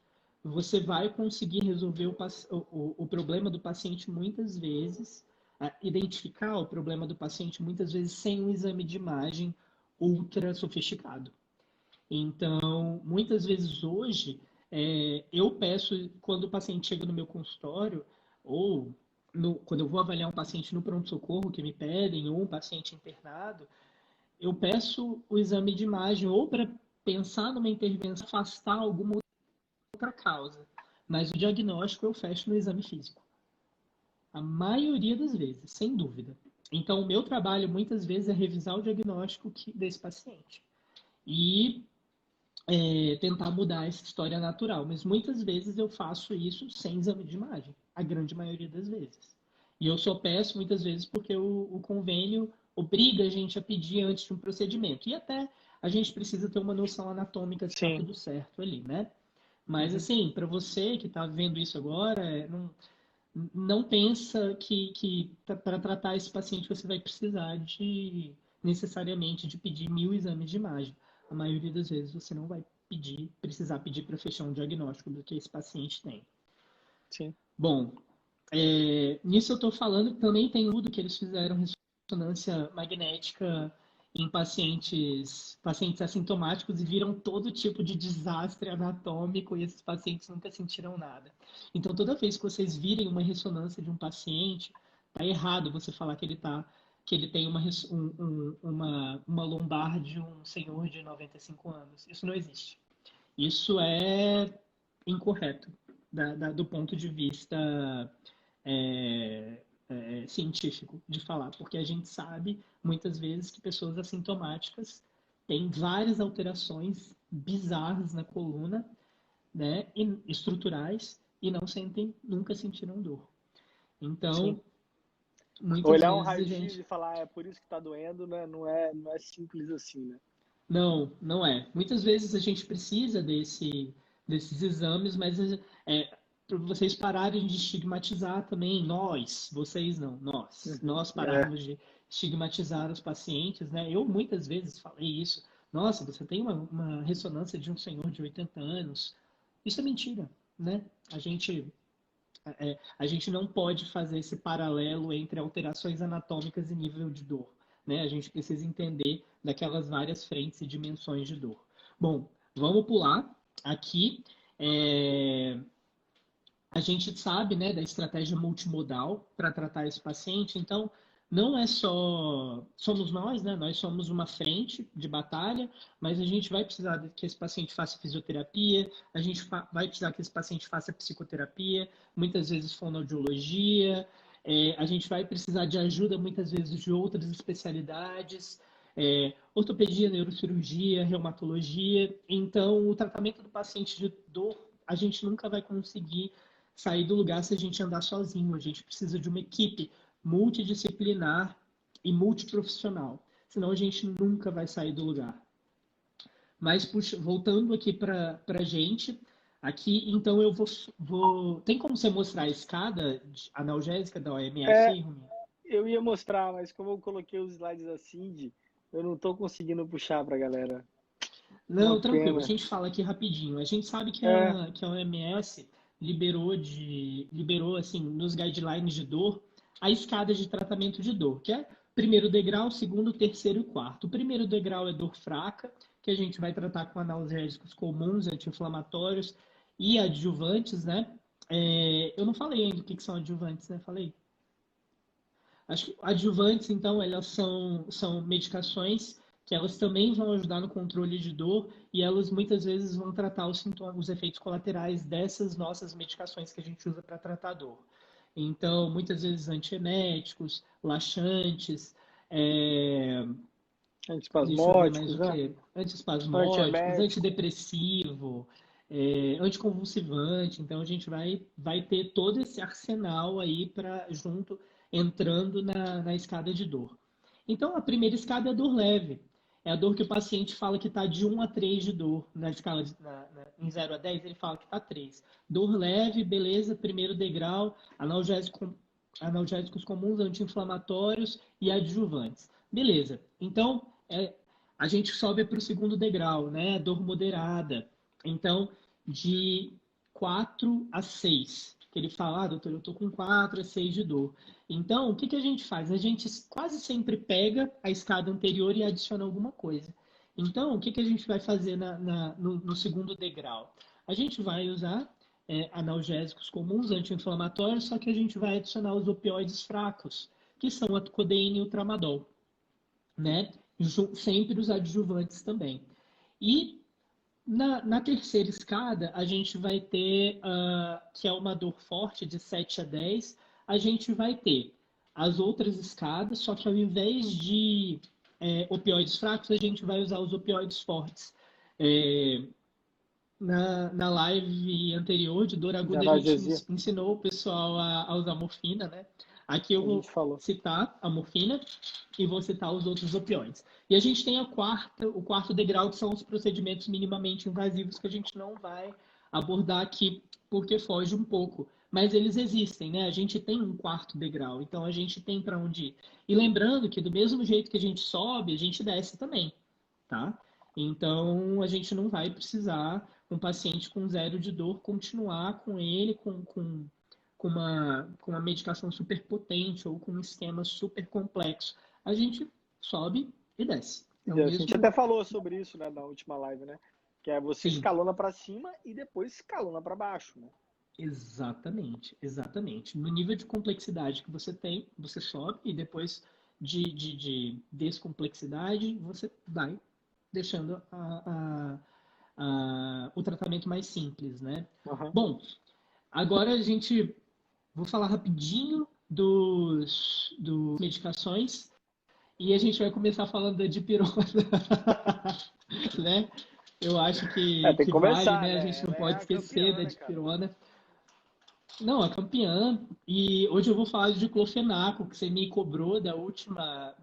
você vai conseguir resolver o problema do paciente muitas vezes, identificar o problema do paciente muitas vezes sem um exame de imagem ultra sofisticado. Então, muitas vezes hoje, eu peço, quando o paciente chega no meu consultório, ou quando eu vou avaliar um paciente no pronto-socorro que me pedem, ou um paciente internado, eu peço o exame de imagem ou para pensar numa intervenção, afastar alguma outra causa. Mas o diagnóstico eu fecho no exame físico. A maioria das vezes, sem dúvida. Então, o meu trabalho muitas vezes é revisar o diagnóstico desse paciente e tentar mudar essa história natural. Mas muitas vezes eu faço isso sem exame de imagem, a grande maioria das vezes. E eu só peço muitas vezes porque o convênio obriga a gente a pedir antes de um procedimento. E até a gente precisa ter uma noção anatômica se está Sim. tudo certo ali, né? Mas Uhum. assim, para você que está vendo isso agora, não pensa que para tratar esse paciente você vai precisar necessariamente de pedir 1000 exames de imagem. A maioria das vezes você não vai precisar pedir para fechar um diagnóstico do que esse paciente tem. Sim. Bom, nisso eu estou falando que também tem tudo que eles fizeram ressonância magnética em pacientes assintomáticos e viram todo tipo de desastre anatômico e esses pacientes nunca sentiram nada. Então, toda vez que vocês virem uma ressonância de um paciente, tá errado você falar que ele tem uma lombar de um senhor de 95 anos. Isso não existe. Isso é incorreto do ponto de vista científico de falar, porque a gente sabe muitas vezes que pessoas assintomáticas têm várias alterações bizarras na coluna, né, estruturais, e nunca sentiram dor. Então, Sim. muitas Olhar um vezes a raio-x gente... e falar, é por isso que está doendo, né? Não é simples assim, né? Não, não é. Muitas vezes a gente precisa desses exames, mas para vocês pararem de estigmatizar também, vocês não, nós pararmos de estigmatizar os pacientes, né? Eu muitas vezes falei isso. Nossa, você tem uma ressonância de um senhor de 80 anos. Isso é mentira, né? A gente não pode fazer esse paralelo entre alterações anatômicas e nível de dor, né? A gente precisa entender daquelas várias frentes e dimensões de dor. Bom, vamos pular aqui. A gente sabe, né, da estratégia multimodal para tratar esse paciente, então não é só somos nós, né? Nós somos uma frente de batalha, mas a gente vai precisar que esse paciente faça fisioterapia, a gente vai precisar que esse paciente faça psicoterapia, muitas vezes fonoaudiologia, a gente vai precisar de ajuda muitas vezes de outras especialidades, ortopedia, neurocirurgia, reumatologia. Então, o tratamento do paciente de dor, a gente nunca vai conseguir sair do lugar se a gente andar sozinho. A gente precisa de uma equipe multidisciplinar e multiprofissional. Senão a gente nunca vai sair do lugar. Mas voltando aqui para a gente, aqui então eu vou. Tem como você mostrar a escada analgésica da OMS, Rumi? Eu ia mostrar, mas como eu coloquei os slides da Cindy, eu não estou conseguindo puxar para a galera. Não, tranquilo, a gente fala aqui rapidinho. A gente sabe que a OMS liberou assim, nos guidelines de dor, a escada de tratamento de dor, que é primeiro degrau, segundo, terceiro e quarto. O primeiro degrau é dor fraca, que a gente vai tratar com analgésicos comuns, anti-inflamatórios e adjuvantes, né? Eu não falei ainda o que são adjuvantes, né? Falei. Acho que adjuvantes, então, elas são medicações que elas também vão ajudar no controle de dor e elas muitas vezes vão tratar os sintomas, os efeitos colaterais dessas nossas medicações que a gente usa para tratar dor. Então, muitas vezes antieméticos, laxantes, deixa eu ver mais Antiespasmódicos, o né? que, antiespasmódicos, antidepressivo, anticonvulsivante. Então, a gente vai ter todo esse arsenal aí para junto entrando na escada de dor. Então, a primeira escada é a dor leve. É a dor que o paciente fala que está de 1 a 3 de dor. Na escala em 0 a 10, ele fala que está 3. Dor leve, beleza, primeiro degrau, analgésicos comuns, anti-inflamatórios e adjuvantes. Beleza. Então, a gente sobe para o segundo degrau, né? Dor moderada. Então, de 4 a 6. Que ele fala, doutor, eu estou com 4 a 6 de dor. Então, o que a gente faz? A gente quase sempre pega a escada anterior e adiciona alguma coisa. Então, o que a gente vai fazer no segundo degrau? A gente vai usar analgésicos comuns, anti-inflamatórios, só que a gente vai adicionar os opioides fracos, que são a codeína e o tramadol, né? Sempre os adjuvantes também. E na terceira escada, a gente vai ter, que é uma dor forte de 7 a 10, a gente vai ter as outras escadas, só que ao invés de opioides fracos, a gente vai usar os opioides fortes. Na live anterior de dor aguda, a gente ensinou o pessoal a usar morfina, né? Aqui eu vou citar a morfina e vou citar os outros opioides. E a gente tem o quarto degrau, que são os procedimentos minimamente invasivos que a gente não vai abordar aqui, porque foge um pouco. Mas eles existem, né? A gente tem um quarto degrau, então a gente tem para onde ir. E lembrando que do mesmo jeito que a gente sobe, a gente desce também, tá? Então, a gente não vai precisar, um paciente com zero de dor, continuar com ele com uma medicação super potente ou com um esquema super complexo. A gente sobe e desce. É o A gente mesmo. até falou sobre isso, né, na última live, né? Que é você Sim, escalona para cima e depois escalona para baixo, né? exatamente, exatamente. No nível de complexidade que você tem, você sobe e depois de descomplexidade, você vai deixando o tratamento mais simples, né? Uhum. Bom, agora a gente vou falar rapidinho dos medicações e a gente vai começar falando da dipirona, né? Eu acho Tem que que vale, começar, né? A né? gente não Ela é pode a esquecer campeã, da né, cara? dipirona. Não, a campeã. E hoje eu vou falar de diclofenaco, que você me cobrou a Você última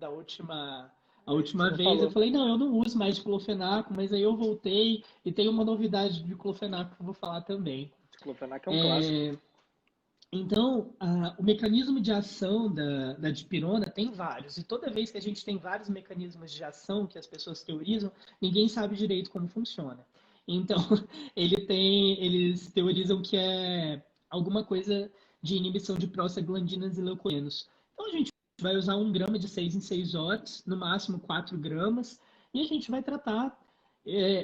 não vez. Eu falou. falei, não, eu não uso mais diclofenaco, mas aí eu voltei e tem uma novidade de diclofenaco que eu vou falar também. Diclofenac é um clássico. Então, o mecanismo de ação da dipirona tem vários, e toda vez que a gente tem vários mecanismos de ação que as pessoas teorizam, ninguém sabe direito como funciona. Então, eles teorizam que é alguma coisa de inibição de prostaglandinas e leucotrienos. Então, a gente vai usar 1 grama de 6 em 6 horas, no máximo 4 gramas, e a gente vai tratar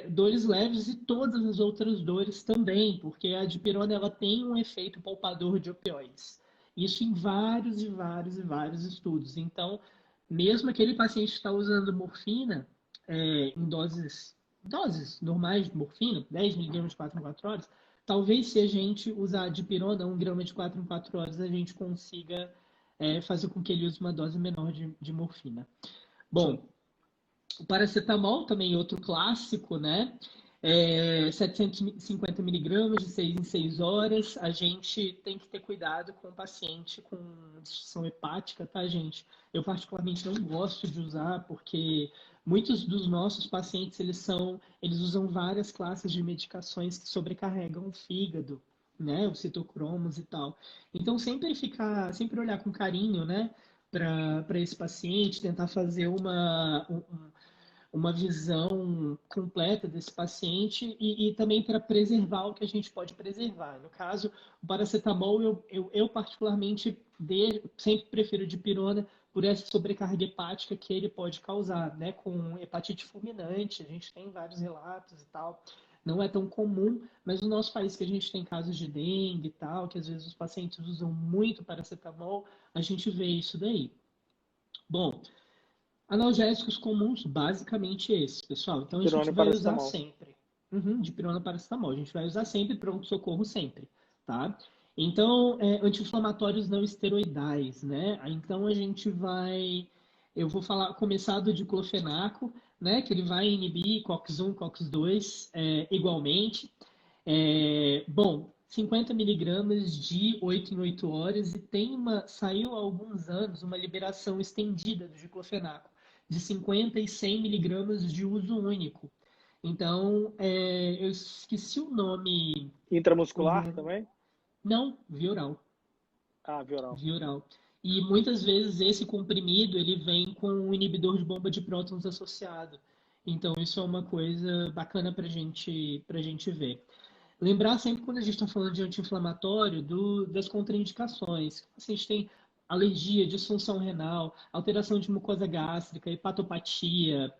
dores leves e todas as outras dores também, porque a dipirona ela tem um efeito poupador de opioides. Isso em vários e vários e vários estudos. Então, mesmo aquele paciente que está usando morfina em doses normais de morfina, 10 miligramas de 4 em 4 horas, talvez se a gente usar a dipirona 1 grama de 4 em 4 horas, a gente consiga fazer com que ele use uma dose menor de morfina. Bom, o paracetamol também é outro clássico, né? 750 miligramas de 6 em 6 horas. A gente tem que ter cuidado com o paciente com disfunção hepática, tá, gente? Eu particularmente não gosto de usar porque muitos dos nossos pacientes eles usam várias classes de medicações que sobrecarregam o fígado, né? Os citocromos e tal. Então sempre olhar com carinho, né? Para esse paciente, tentar fazer uma visão completa desse paciente e também para preservar o que a gente pode preservar. No caso, o paracetamol, eu particularmente sempre prefiro dipirona por essa sobrecarga hepática que ele pode causar, né? Com hepatite fulminante, a gente tem vários relatos e tal. Não é tão comum, mas no nosso país que a gente tem casos de dengue e tal, que às vezes os pacientes usam muito paracetamol, a gente vê isso daí. Bom, analgésicos comuns, basicamente esses, pessoal. Então a Dipirona gente e vai usar paracetamol. sempre. Dipirona paracetamol. A gente vai usar sempre pronto-socorro sempre, tá? Então, anti-inflamatórios não esteroidais, né? Então a gente vai. Eu vou começar do diclofenaco, né? Que ele vai inibir COX-1, COX-2 igualmente. Bom, 50 miligramas de 8 em 8 horas e saiu há alguns anos uma liberação estendida do diclofenaco de 50 e 100 miligramas de uso único. Então, eu esqueci o nome. Intramuscular também? Não, via oral. Ah, Vioral. Via oral. E muitas vezes esse comprimido ele vem com um inibidor de bomba de prótons associado. Então, isso é uma coisa bacana para gente ver. Lembrar sempre, quando a gente está falando de anti-inflamatório, das contraindicações. Se a gente tem alergia, disfunção renal, alteração de mucosa gástrica, hepatopatia,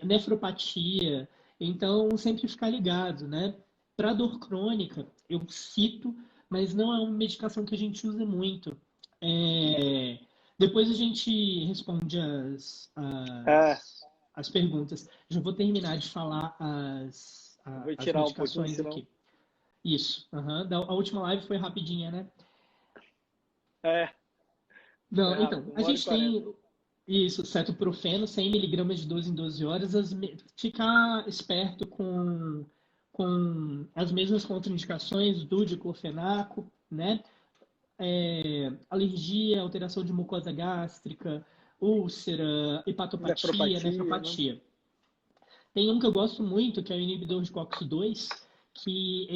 nefropatia. Então, sempre ficar ligado, né? Para dor crônica, eu cito, mas não é uma medicação que a gente usa muito. Depois a gente responde É, as perguntas. Já vou terminar de falar vou as tirar um pouquinho, medicações senão. aqui. Isso. A última live foi rapidinha, né? É, foi Não, então, rápido, a 1 hora e gente 40. tem isso, cetoprofeno, 100 miligramas de 12 em 12 horas. Ficar esperto com as mesmas contraindicações do diclofenaco, né? Alergia, alteração de mucosa gástrica, úlcera, hepatopatia, Nefropatia, né? nefropatia. Tem um que eu gosto muito, que é o inibidor de COX-2, que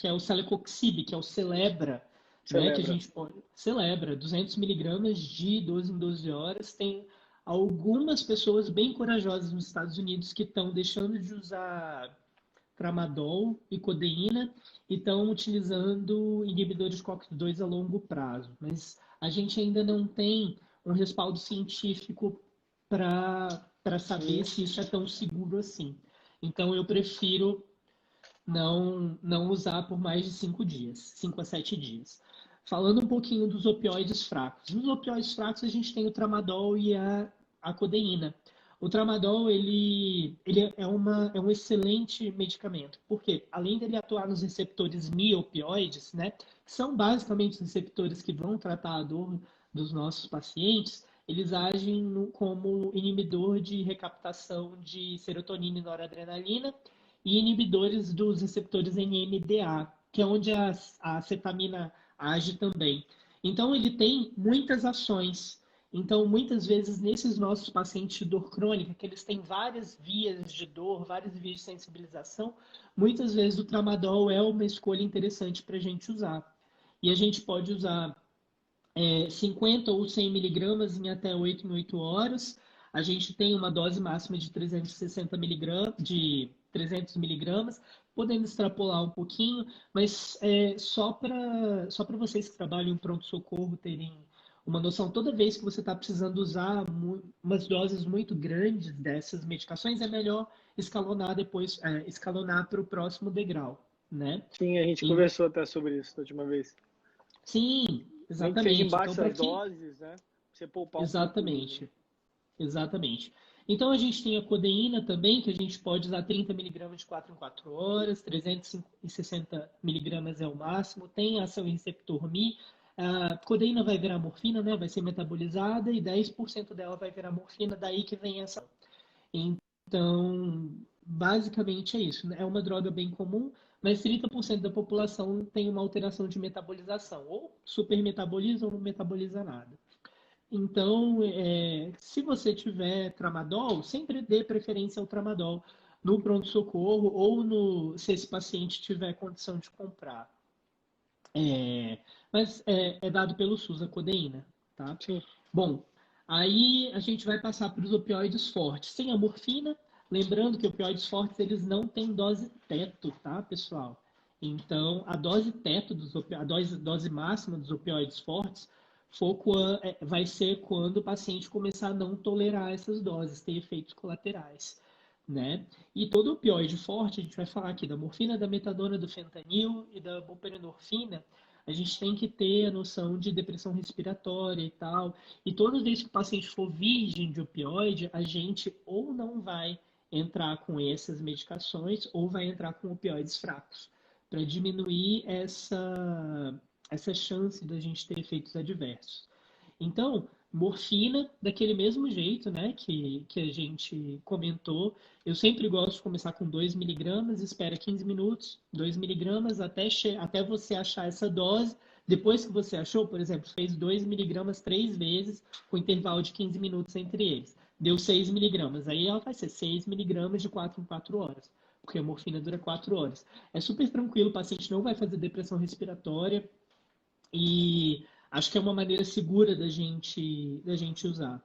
é o celecoxib, que é o Celebra, né, que a Celebra. gente pode... Celebra, 200 miligramas de 12 em 12 horas, tem algumas pessoas bem corajosas nos Estados Unidos que estão deixando de usar tramadol e codeína e estão utilizando inibidores de COX-2 a longo prazo. Mas a gente ainda não tem um respaldo científico para saber se isso é tão seguro assim. Então, eu prefiro não usar por mais de 5 dias, 5 a 7 dias. Falando um pouquinho dos opioides fracos. Nos opioides fracos, a gente tem o tramadol e a codeína. O tramadol, ele é um excelente medicamento, porque além dele atuar nos receptores mi-opioides, né, que são basicamente os receptores que vão tratar a dor dos nossos pacientes, eles agem como inibidor de recaptação de serotonina e noradrenalina e inibidores dos receptores NMDA, que é onde a acetamina age também. Então, ele tem muitas ações. Então, muitas vezes, nesses nossos pacientes de dor crônica, que eles têm várias vias de dor, várias vias de sensibilização, muitas vezes o tramadol é uma escolha interessante para a gente usar. E a gente pode usar 50 ou 100 miligramas em até 8 em 8 horas. A gente tem uma dose máxima de 360 miligramas, de 300 miligramas, podendo extrapolar um pouquinho, mas só para vocês que trabalham em pronto-socorro terem uma noção, toda vez que você está precisando usar umas doses muito grandes dessas medicações, é melhor escalonar depois, escalonar para o próximo degrau, né? Sim, a gente conversou até sobre isso da última vez. Sim, Nem que seja exatamente. em baixas Então, doses, né? Você poupar um exatamente. pouco. Exatamente. Então, a gente tem a codeína também, que a gente pode usar 30 miligramas de 4 em 4 horas, 360 miligramas é o máximo, tem ação em receptor Mi. A codeína vai virar morfina, né? Vai ser metabolizada e 10% dela vai virar morfina, daí que vem essa. Então, basicamente é isso. É uma droga bem comum, mas 30% da população tem uma alteração de metabolização. Ou supermetaboliza ou não metaboliza nada. Então, se você tiver tramadol, sempre dê preferência ao tramadol no pronto-socorro ou se esse paciente tiver condição de comprar. Mas é dado pelo SUS a codeína, tá? Sim. Bom, aí a gente vai passar para os opioides fortes. Sem a morfina, lembrando que opioides fortes eles não têm dose teto, tá, pessoal? Então, a dose teto a dose máxima dos opioides fortes vai ser quando o paciente começar a não tolerar essas doses, ter efeitos colaterais, né? E todo opioide forte, a gente vai falar aqui da morfina, da metadona, do fentanil e da buprenorfina, a gente tem que ter a noção de depressão respiratória e tal. E toda vez que o paciente for virgem de opioide, a gente ou não vai entrar com essas medicações ou vai entrar com opioides fracos, para diminuir essa chance da gente ter efeitos adversos. Então, morfina, daquele mesmo jeito, né, que a gente comentou, eu sempre gosto de começar com 2 miligramas, espera 15 minutos, 2 miligramas, até você achar essa dose. Depois que você achou, por exemplo, fez 2 miligramas 3 vezes, com intervalo de 15 minutos entre eles. Deu 6 miligramas, aí ela vai ser 6 miligramas de 4 em 4 horas, porque a morfina dura 4 horas. É super tranquilo, o paciente não vai fazer depressão respiratória, e acho que é uma maneira segura da gente usar.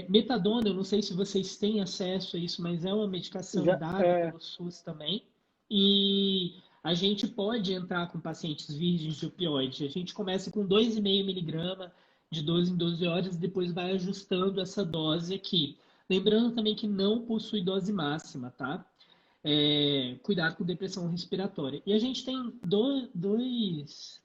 Metadona, eu não sei se vocês têm acesso a isso, mas é uma medicação dada pelo SUS também. E a gente pode entrar com pacientes virgens de opioide. A gente começa com 2,5 miligramas de 12 em 12 horas e depois vai ajustando essa dose aqui. Lembrando também que não possui dose máxima, tá? Cuidado com depressão respiratória. E a gente tem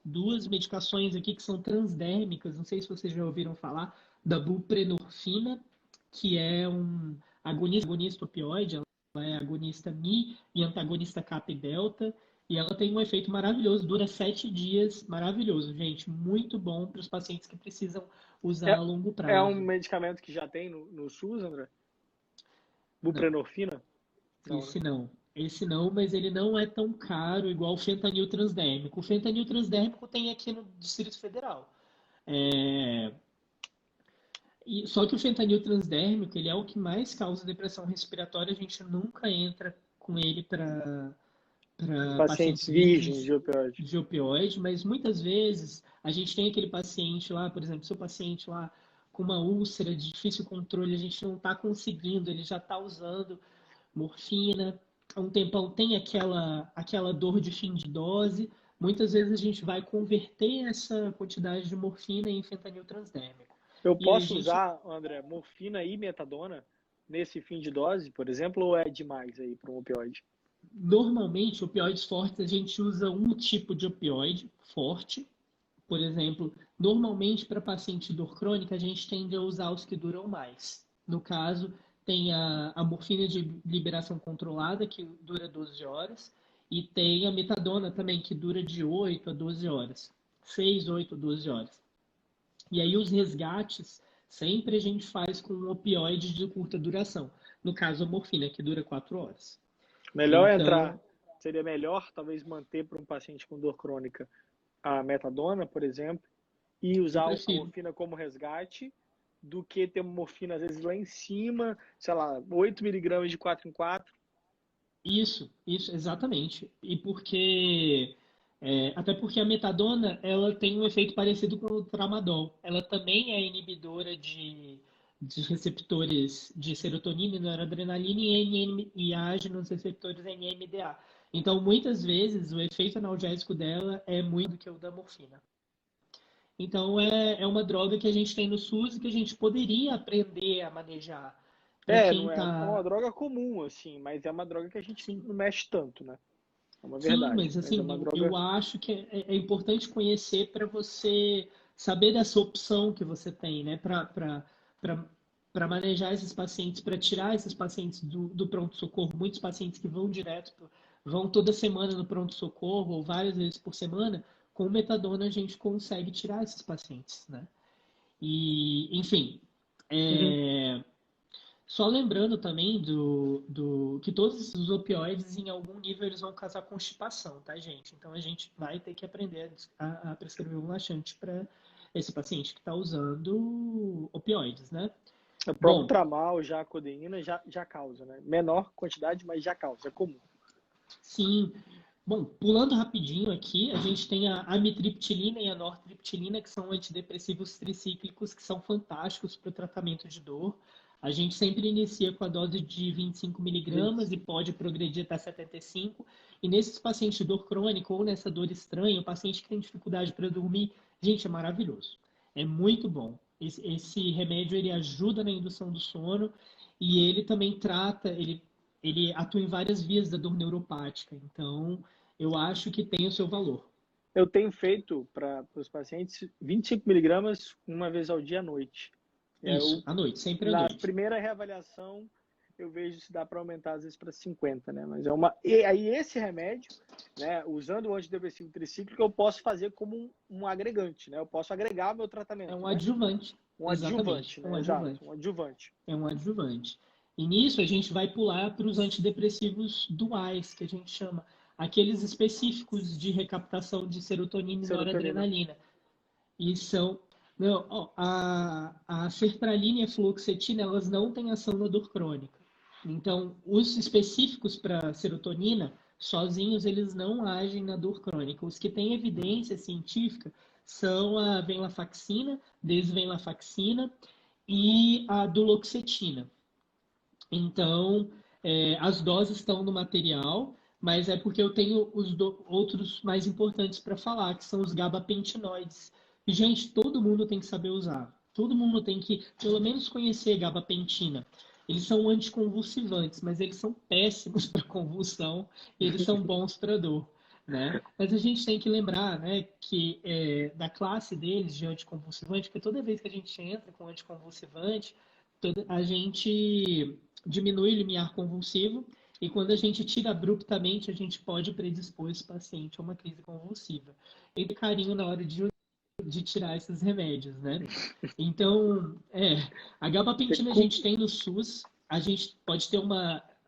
duas medicações aqui que são transdérmicas, não sei se vocês já ouviram falar, da buprenorfina, que é um agonista opioide, ela é agonista Mi e antagonista kappa e delta, e ela tem um efeito maravilhoso, dura 7 dias, maravilhoso, gente, muito bom para os pacientes que precisam usar a longo prazo. É um medicamento que já tem no SUS, André? Buprenorfina? Esse não, mas ele não é tão caro igual o fentanil transdérmico. O fentanil transdérmico tem aqui no Distrito Federal. Só que o fentanil transdérmico, ele é o que mais causa depressão respiratória. A gente nunca entra com ele para pacientes virgens de opioide, mas muitas vezes a gente tem aquele paciente lá, por exemplo, seu paciente lá com uma úlcera de difícil controle, a gente não está conseguindo, ele já está usando morfina, há um tempão tem aquela dor de fim de dose, muitas vezes a gente vai converter essa quantidade de morfina em fentanil transdérmico. Eu posso usar, André, morfina e metadona nesse fim de dose, por exemplo, ou é demais aí para um opioide? Normalmente, opioides fortes, a gente usa um tipo de opioide forte. Por exemplo, normalmente para paciente de dor crônica, a gente tende a usar os que duram mais. No caso, tem a morfina de liberação controlada, que dura 12 horas, e tem a metadona também, que dura de 8 a 12 horas. 6, 8, 12 horas. E aí os resgates, sempre a gente faz com um opioide de curta duração. No caso, a morfina, que dura 4 horas. Melhor entrar, seria melhor talvez manter para um paciente com dor crônica a metadona, por exemplo, e usar a morfina como resgate, do que ter uma morfina às vezes lá em cima, sei lá, 8 miligramas de 4 em 4. Isso, exatamente. E até porque a metadona, ela tem um efeito parecido com o tramadol. Ela também é inibidora de receptores de serotonina e noradrenalina e age nos receptores NMDA. Então, muitas vezes, o efeito analgésico dela é muito do que o da morfina. Então, é uma droga que a gente tem no SUS e que a gente poderia aprender a manejar. Não é uma droga comum, assim, mas é uma droga que a gente não mexe tanto, né? É uma verdade. Sim, mas assim, eu acho que é importante conhecer para você saber dessa opção que você tem, né? Para manejar esses pacientes, para tirar esses pacientes do pronto-socorro. Muitos pacientes que vão toda semana no pronto-socorro ou várias vezes por semana, com metadona a gente consegue tirar esses pacientes, né? E, enfim, só lembrando também que todos os opioides, em algum nível, eles vão causar constipação, tá, gente? Então, a gente vai ter que aprender a prescrever um laxante para esse paciente que está usando opioides, né? O próprio tramal, já a codeína, já causa, né? Menor quantidade, mas já causa, é comum. Sim. Bom, pulando rapidinho aqui, a gente tem a amitriptilina e a nortriptilina, que são antidepressivos tricíclicos, que são fantásticos para o tratamento de dor. A gente sempre inicia com a dose de 25 miligramas e pode progredir até 75. E nesses pacientes de dor crônica ou nessa dor estranha, o paciente que tem dificuldade para dormir, gente, é maravilhoso. É muito bom. Esse remédio, ele ajuda na indução do sono e ele também trata, ele atua em várias vias da dor neuropática. Então, eu acho que tem o seu valor. Eu tenho feito para os pacientes 25 miligramas uma vez ao dia à noite. Isso, à noite, sempre à noite. Na primeira reavaliação, eu vejo se dá para aumentar às vezes para 50, né? Mas E aí esse remédio, né, usando o antidepressivo tricíclico, eu posso fazer como um agregante, né? Eu posso agregar ao meu tratamento. É um adjuvante. Um adjuvante, né? Exato, um adjuvante. É um adjuvante. E nisso a gente vai pular para os antidepressivos duais, que a gente chama. Aqueles específicos de recaptação de serotonina e noradrenalina. E são... a sertralina e a fluoxetina, elas não têm ação na dor crônica. Então, os específicos para serotonina, sozinhos, eles não agem na dor crônica. Os que têm evidência científica são a venlafaxina, desvenlafaxina e a duloxetina. Então, as doses estão no material, mas é porque eu tenho os outros mais importantes para falar, que são os gabapentinoides. E, gente, todo mundo tem que saber usar. Todo mundo tem que, pelo menos, conhecer gabapentina. Eles são anticonvulsivantes, mas eles são péssimos para convulsão e eles são bons para dor, né? Mas a gente tem que lembrar, né, que da classe deles de anticonvulsivante, porque toda vez que a gente entra com anticonvulsivante, a gente diminui o limiar convulsivo e quando a gente tira abruptamente, a gente pode predispor esse paciente a uma crise convulsiva. E ter carinho na hora de tirar esses remédios, né? Então, a gabapentina a gente tem no SUS, a gente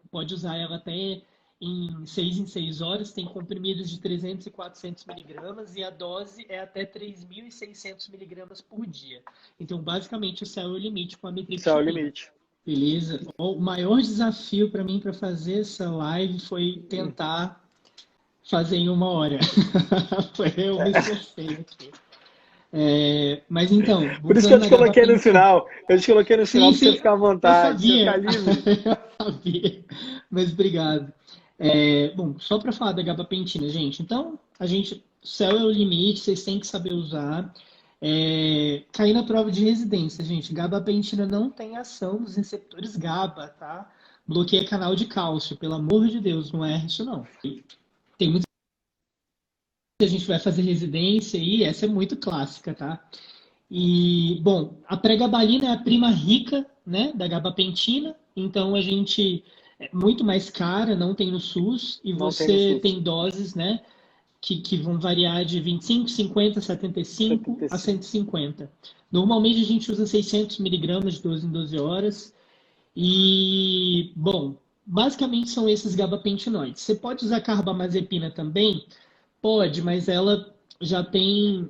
pode usar ela até em 6 horas, tem comprimidos de 300 e 400 miligramas e a dose é até 3.600 miligramas por dia. Então, basicamente, o céu é o limite com a amitriptilina. Céu é o limite. Beleza. O maior desafio para mim para fazer essa live foi tentar fazer em 1 hora. Eu me esforcei aqui. Mas então, Por isso que eu voltando te na coloquei no gabapentina. final. Eu te coloquei no final Sim, para você sim, ficar à eu vontade, você sabia. ficar livre. Eu sabia. Mas obrigado. Bom, só para falar da gabapentina, gente. Então, o céu é o limite, vocês têm que saber usar. Cair na prova de residência, gente. Gabapentina não tem ação nos receptores GABA, tá? Bloqueia canal de cálcio, pelo amor de Deus, não é isso não. Tem muita gente que vai fazer residência e essa é muito clássica, tá? E, bom, a pregabalina é a prima rica, né, da gabapentina, então a gente é muito mais cara, não tem no SUS, e Não tem no você SUS. tem doses, né, que vão variar de 25, 50, 75 a 75. 150. Normalmente a gente usa 600 miligramas de 12 em 12 horas, e, bom, basicamente são esses gabapentinoides. Você pode usar carbamazepina também, pode, mas ela já tem,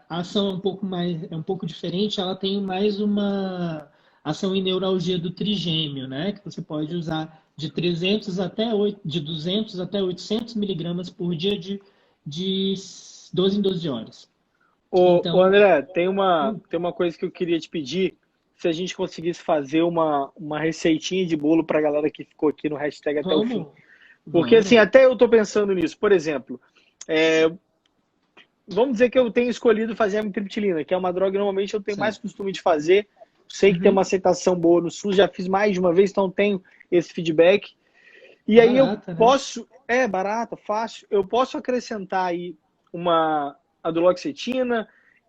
a ação é um pouco diferente, ela tem mais uma ação em neuralgia do trigêmeo, né? Que você pode usar de 300 até 8, de 200 até 800 miligramas por dia de 12 em 12 horas. Ô Então, André, hum, tem uma coisa que eu queria te pedir. Se a gente conseguisse fazer uma receitinha de bolo para a galera que ficou aqui no hashtag até o fim. vamos, Porque, assim, vamos, até eu tô pensando nisso. Por exemplo, é, vamos dizer que eu tenho escolhido fazer a amitriptilina, que é uma droga que normalmente eu tenho mais certo. costume de fazer. Sei que tem uma Uhum. aceitação boa no SUS, já fiz mais de uma vez, então tenho esse feedback. E aí eu Barata, né? posso, é barata, fácil, eu posso acrescentar aí uma aduloxetina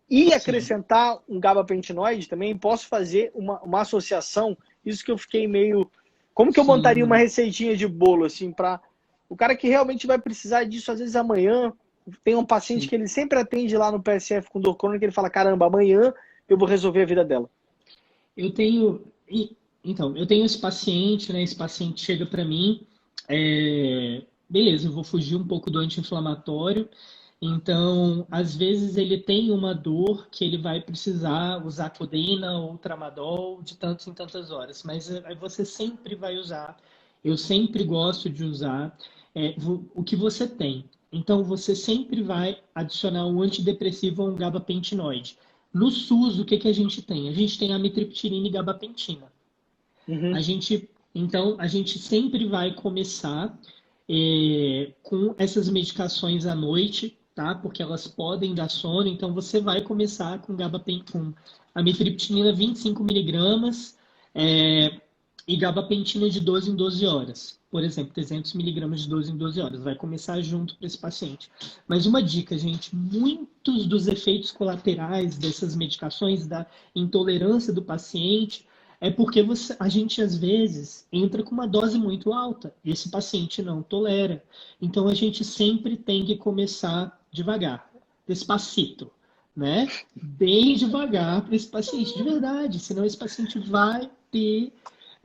e Sim, acrescentar um gabapentinoide também, posso fazer uma associação, isso que eu fiquei meio... Como que eu montaria uma sim. receitinha de bolo, assim, para o cara que realmente vai precisar disso, às vezes amanhã, tem um paciente Sim. que ele sempre atende lá no PSF com dor crônica, ele fala, caramba, amanhã eu vou resolver a vida dela. Eu tenho, então, eu tenho esse paciente, né? Esse paciente chega para mim, beleza, eu vou fugir um pouco do anti-inflamatório. Então, às vezes ele tem uma dor que ele vai precisar usar codeína ou tramadol de tantas em tantas horas, mas aí você sempre vai usar. Eu sempre gosto de usar o que você tem. Então, você sempre vai adicionar um antidepressivo ou um gabapentinoide. No SUS, o que que a gente tem? A gente tem a amitriptilina e gabapentina. Uhum. Então, a gente sempre vai começar com essas medicações à noite, tá? Porque elas podem dar sono. Então, você vai começar com amitriptilina 25 miligramas e gabapentina de 12 em 12 horas. Por exemplo, 300 miligramas de 12 em 12 horas. Vai começar junto para esse paciente. Mas uma dica, gente: muitos dos efeitos colaterais dessas medicações, da intolerância do paciente, é porque a gente, às vezes, entra com uma dose muito alta e esse paciente não tolera. Então, a gente sempre tem que começar devagar, despacito, né? Bem devagar para esse paciente, de verdade, senão esse paciente vai ter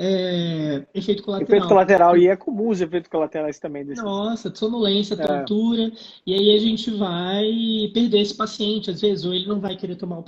efeito Efeito colateral. colateral, e é comum os efeitos colaterais também desses. Nossa, sonolência, É, tontura, e aí a gente vai perder esse paciente, às vezes, ou ele não vai querer tomar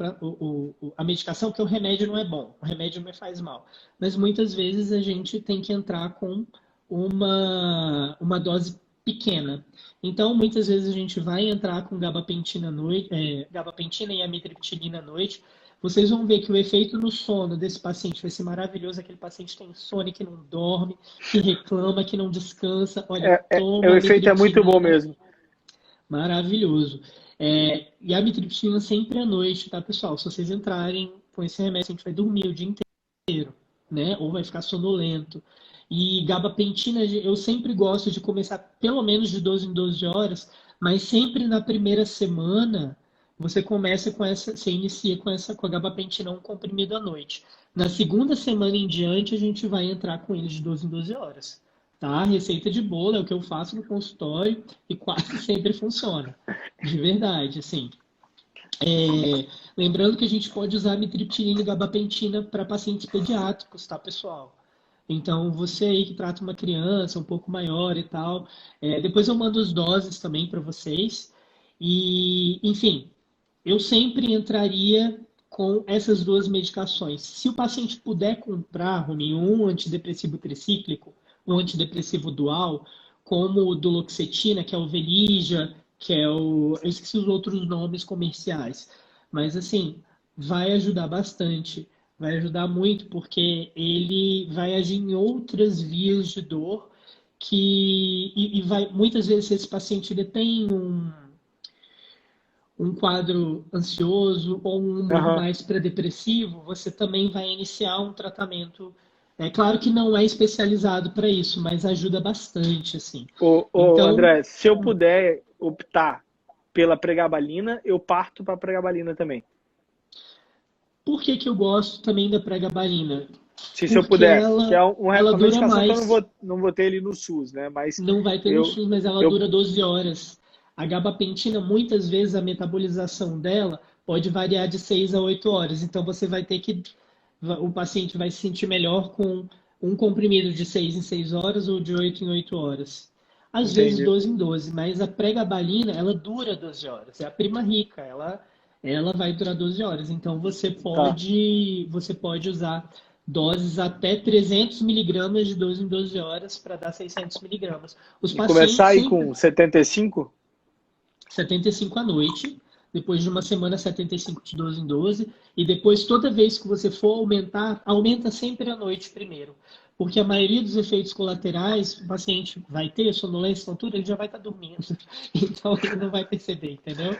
a medicação, porque o remédio não é bom, o remédio me faz mal. Mas muitas vezes a gente tem que entrar com uma dose pequena. Então, muitas vezes a gente vai entrar com gabapentina à noite, gabapentina e amitriptilina à noite. Vocês vão ver que o efeito no sono desse paciente vai ser maravilhoso. Aquele paciente tem insônia, que não dorme, que reclama, que não descansa. Olha, toma o efeito é muito bom amitriptilina, mesmo. maravilhoso. E a amitriptilina sempre à noite, tá, pessoal? Se vocês entrarem com esse remédio, a gente vai dormir o dia inteiro, né? Ou vai ficar sonolento. E gabapentina, eu sempre gosto de começar pelo menos de 12 em 12 horas, mas sempre na primeira semana você inicia com a gabapentina um comprimido à noite. Na segunda semana em diante, a gente vai entrar com ele de 12 em 12 horas. Tá? Receita de bolo é o que eu faço no consultório e quase sempre funciona. De verdade, assim. Lembrando que a gente pode usar mitriptilina e gabapentina para pacientes pediátricos, tá, pessoal? Então, você aí que trata uma criança um pouco maior e tal, depois eu mando as doses também para vocês. E, enfim, eu sempre entraria com essas duas medicações. Se o paciente puder comprar, Rony, um antidepressivo tricíclico, um antidepressivo dual, como o duloxetina, que é o Velija, que é o... Eu esqueci os outros nomes comerciais. Mas assim, vai ajudar bastante, vai ajudar muito, porque ele vai agir em outras vias de dor e vai, muitas vezes esse paciente ele tem um quadro ansioso ou um humor Aham. mais pré-depressivo, você também vai iniciar um tratamento. É claro que não é especializado para isso, mas ajuda bastante, assim. Ô, Então, André, se eu puder optar pela pregabalina, eu parto para pregabalina também. por que que eu gosto também da pregabalina? Se eu Porque puder, que é ela uma dura medicação que eu mais. não vou ter ali no SUS, né? Mas Não vai ter no eu, SUS, mas ela eu dura 12 horas. A gabapentina, muitas vezes, a metabolização dela pode variar de 6 a 8 horas. Então, você vai ter que. O paciente vai se sentir melhor com um comprimido de 6 em 6 horas ou de 8 em 8 horas. Às vezes entendi. 12 em 12, mas a pregabalina, ela dura 12 horas. É a prima rica, ela vai durar 12 horas. Então, Tá. você pode usar doses até 300 miligramas de 12 em 12 horas para dar 600 miligramas. Os E começar pacientes aí sempre com 75? 75 à noite, depois de uma semana 75 de 12 em 12, e depois toda vez que você for aumentar, aumenta sempre à noite primeiro. Porque a maioria dos efeitos colaterais, o paciente vai ter sonolência, tontura, ele já vai estar dormindo. Então ele não vai perceber, entendeu?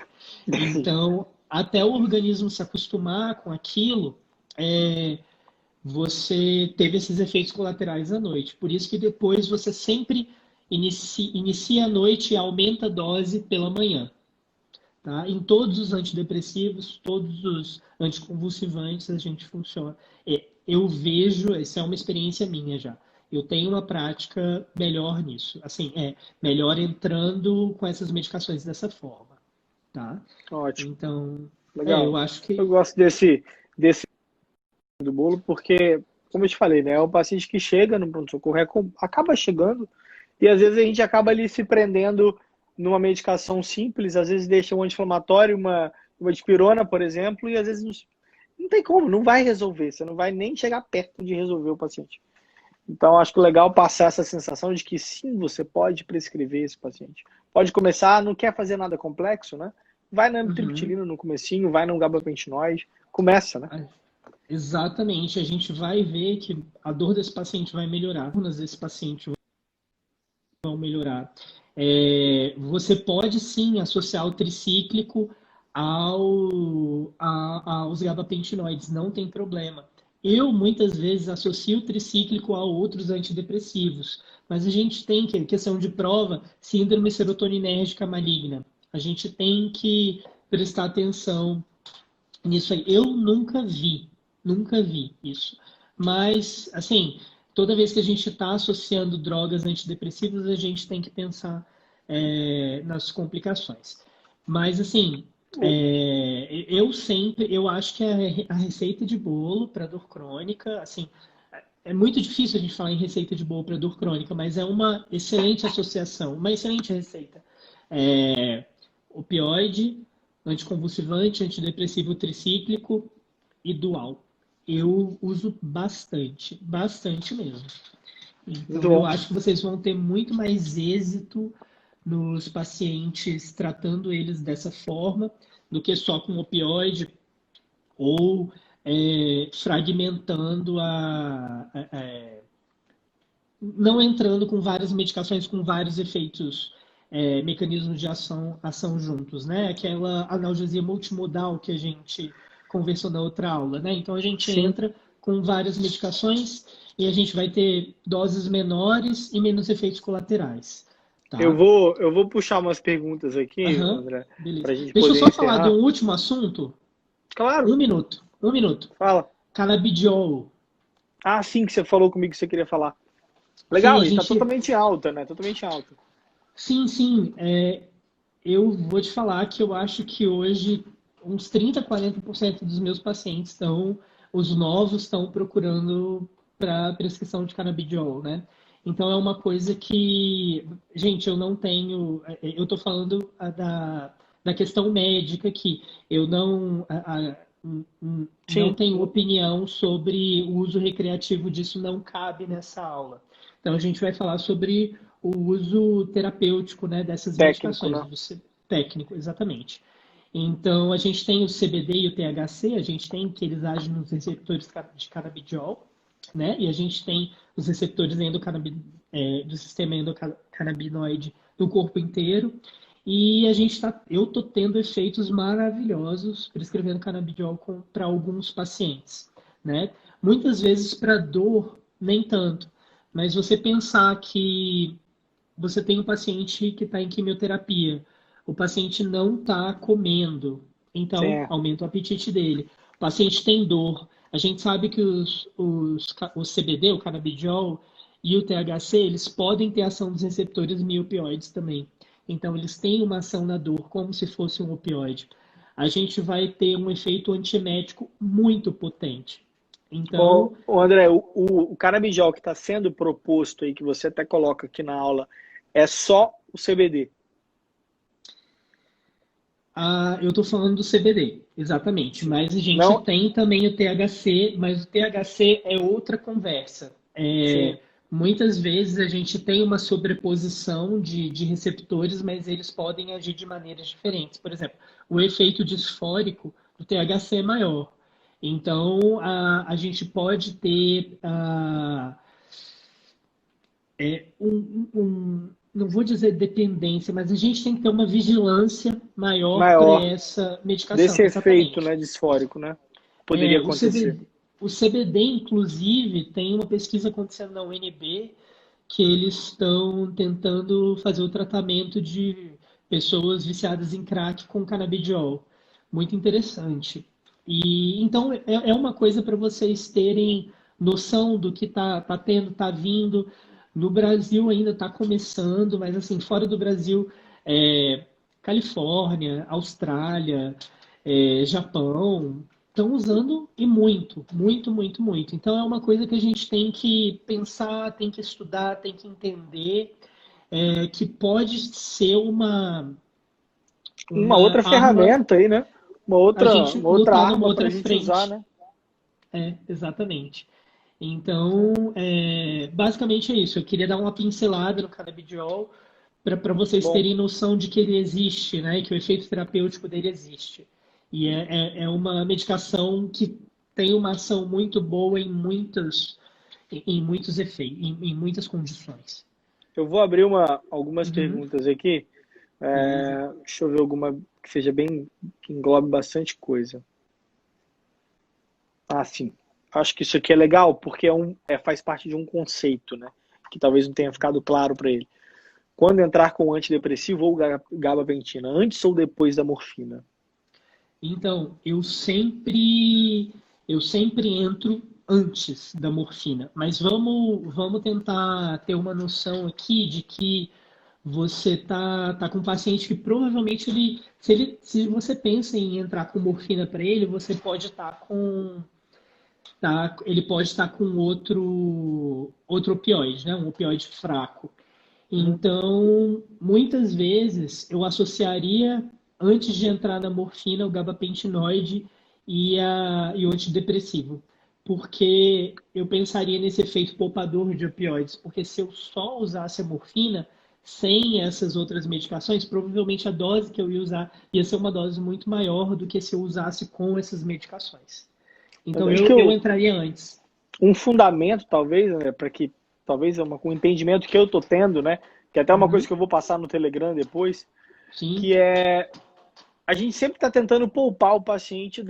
Então, até o organismo se acostumar com aquilo, é, você teve esses efeitos colaterais à noite. Por isso que depois você sempre inicia a noite e aumenta a dose pela manhã. Tá? Em todos os antidepressivos, todos os anticonvulsivantes, a gente funciona. Eu vejo, essa é uma experiência minha já. Eu tenho uma prática melhor nisso. Assim, melhor entrando com essas medicações dessa forma. Tá? Ótimo, Então, eu legal. acho Eu que. gosto desse do bolo porque, como eu te falei, né, é um paciente que chega no pronto-socorro, acaba chegando e às vezes a gente acaba ali se prendendo numa medicação simples, às vezes deixa um anti-inflamatório, uma dipirona, por exemplo, e às vezes não tem como, não vai resolver, você não vai nem chegar perto de resolver o paciente. Então, acho que é legal passar essa sensação de que sim, você pode prescrever esse paciente. Pode começar, não quer fazer nada complexo, né? Vai na Uhum. amitriptilina no comecinho, vai no gabapentinoide, começa, né? Exatamente, a gente vai ver que a dor desse paciente vai melhorar, as urnas desse paciente vão melhorar. Você pode sim associar o tricíclico aos gabapentinoides, não tem problema. Eu muitas vezes associo o tricíclico a outros antidepressivos, mas a gente tem que, questão de prova, síndrome serotoninérgica maligna. A gente tem que prestar atenção nisso aí. Eu nunca vi isso. Mas, assim, toda vez que a gente está associando drogas antidepressivas, a gente tem que pensar nas complicações. Mas, assim, eu acho que a receita de bolo para dor crônica, assim, é muito difícil a gente falar em receita de bolo para dor crônica, mas é uma excelente associação, uma excelente receita. É, opioide, anticonvulsivante, antidepressivo tricíclico e dual. Eu uso bastante, bastante mesmo. Muito Então, eu bom. acho que vocês vão ter muito mais êxito nos pacientes tratando eles dessa forma do que só com opioide ou fragmentando não entrando com várias medicações com vários efeitos, mecanismos de ação juntos, né? Aquela analgesia multimodal que a gente conversou na outra aula, né? Então a gente Sim. entra com várias medicações e a gente vai ter doses menores e menos efeitos colaterais, tá? Eu vou puxar umas perguntas aqui, Aham, André, beleza. para a gente Deixa eu poder só falar de encerrar. um último assunto. Claro, Um minuto. fala. Canabidiol. Ah, sim, que você falou comigo que você queria falar. Sim, Legal, a e tá gente. totalmente alta, né? Totalmente alta. Sim. Eu vou te falar que eu acho que hoje uns 30, 40% dos meus pacientes os novos estão procurando para prescrição de canabidiol, né? Então é uma coisa que, gente, eu não tenho, eu estou falando da questão médica aqui. Eu não Sim, tenho opinião sobre o uso recreativo disso, não cabe nessa aula. Então a gente vai falar sobre o uso terapêutico, né, dessas técnico, medicações. né? Técnico, exatamente. Então, a gente tem o CBD e o THC, a gente tem que eles agem nos receptores de canabidiol, né? E a gente tem os receptores do sistema endocannabinoide do corpo inteiro. E eu tô tendo efeitos maravilhosos prescrevendo canabidiol para alguns pacientes, né? Muitas vezes para dor, nem tanto. Mas você pensar que você tem um paciente que está em quimioterapia, o paciente não está comendo, então Certo. aumenta o apetite dele. O paciente tem dor. A gente sabe que o CBD, o canabidiol e o THC, eles podem ter ação dos receptores miopioides também. Então, eles têm uma ação na dor, como se fosse um opioide. A gente vai ter um efeito antiemético muito potente. Então, André, o canabidiol que está sendo proposto aí, que você até coloca aqui na aula, é só o CBD? eu estou falando do CBD, exatamente. Mas a gente Não? tem também o THC, mas o THC é outra conversa. Sim. Muitas vezes a gente tem uma sobreposição de receptores, mas eles podem agir de maneiras diferentes. Por exemplo, o efeito disfórico do THC é maior. Então, a gente pode ter não vou dizer dependência, mas a gente tem que ter uma vigilância maior para Maior. essa medicação, Desse efeito, exatamente. né, disfórico, né? Poderia O acontecer. CBD, o CBD, inclusive, tem uma pesquisa acontecendo na UNB que eles estão tentando fazer o tratamento de pessoas viciadas em crack com canabidiol. Muito interessante. E então é uma coisa para vocês terem noção do que tá tendo, tá vindo. No Brasil ainda está começando, mas assim, fora do Brasil, Califórnia, Austrália, Japão, estão usando e muito, muito, muito, muito. Então é uma coisa que a gente tem que pensar, tem que estudar, tem que entender, que pode ser Uma uma outra arma ferramenta aí, né? a gente Uma outra lutar numa arma para a outra gente usar, frente. né? Exatamente. Então, basicamente é isso. Eu queria dar uma pincelada no canabidiol para vocês Bom, terem noção de que ele existe, né? E que o efeito terapêutico dele existe. E é uma medicação que tem uma ação muito boa em muitos efeitos, em muitas condições. eu vou abrir algumas Uhum, perguntas aqui. beleza. Deixa eu ver alguma que seja bem, que englobe bastante coisa. Ah, sim. Acho que isso aqui é legal porque faz parte de um conceito, né? Que talvez não tenha ficado claro para ele. Quando entrar com antidepressivo ou gabapentina, antes ou depois da morfina? Então, eu sempre entro antes da morfina, mas vamos tentar ter uma noção aqui de que você tá com um paciente que provavelmente se você pensa em entrar com morfina para ele, você pode ele pode estar com outro opioide, né? Um opioide fraco. Uhum. Então, muitas vezes eu associaria, antes de entrar na morfina, o gabapentinoide e o antidepressivo. Porque eu pensaria nesse efeito poupador de opioides. Porque se eu só usasse a morfina, sem essas outras medicações, provavelmente a dose que eu ia usar ia ser uma dose muito maior do que se eu usasse com essas medicações. Mas Então acho que eu entraria antes. um fundamento, talvez, né, para que talvez um entendimento que eu tô tendo, né? Que é até uma coisa Uhum, que eu vou passar no Telegram depois, sim, que é a gente sempre está tentando poupar o paciente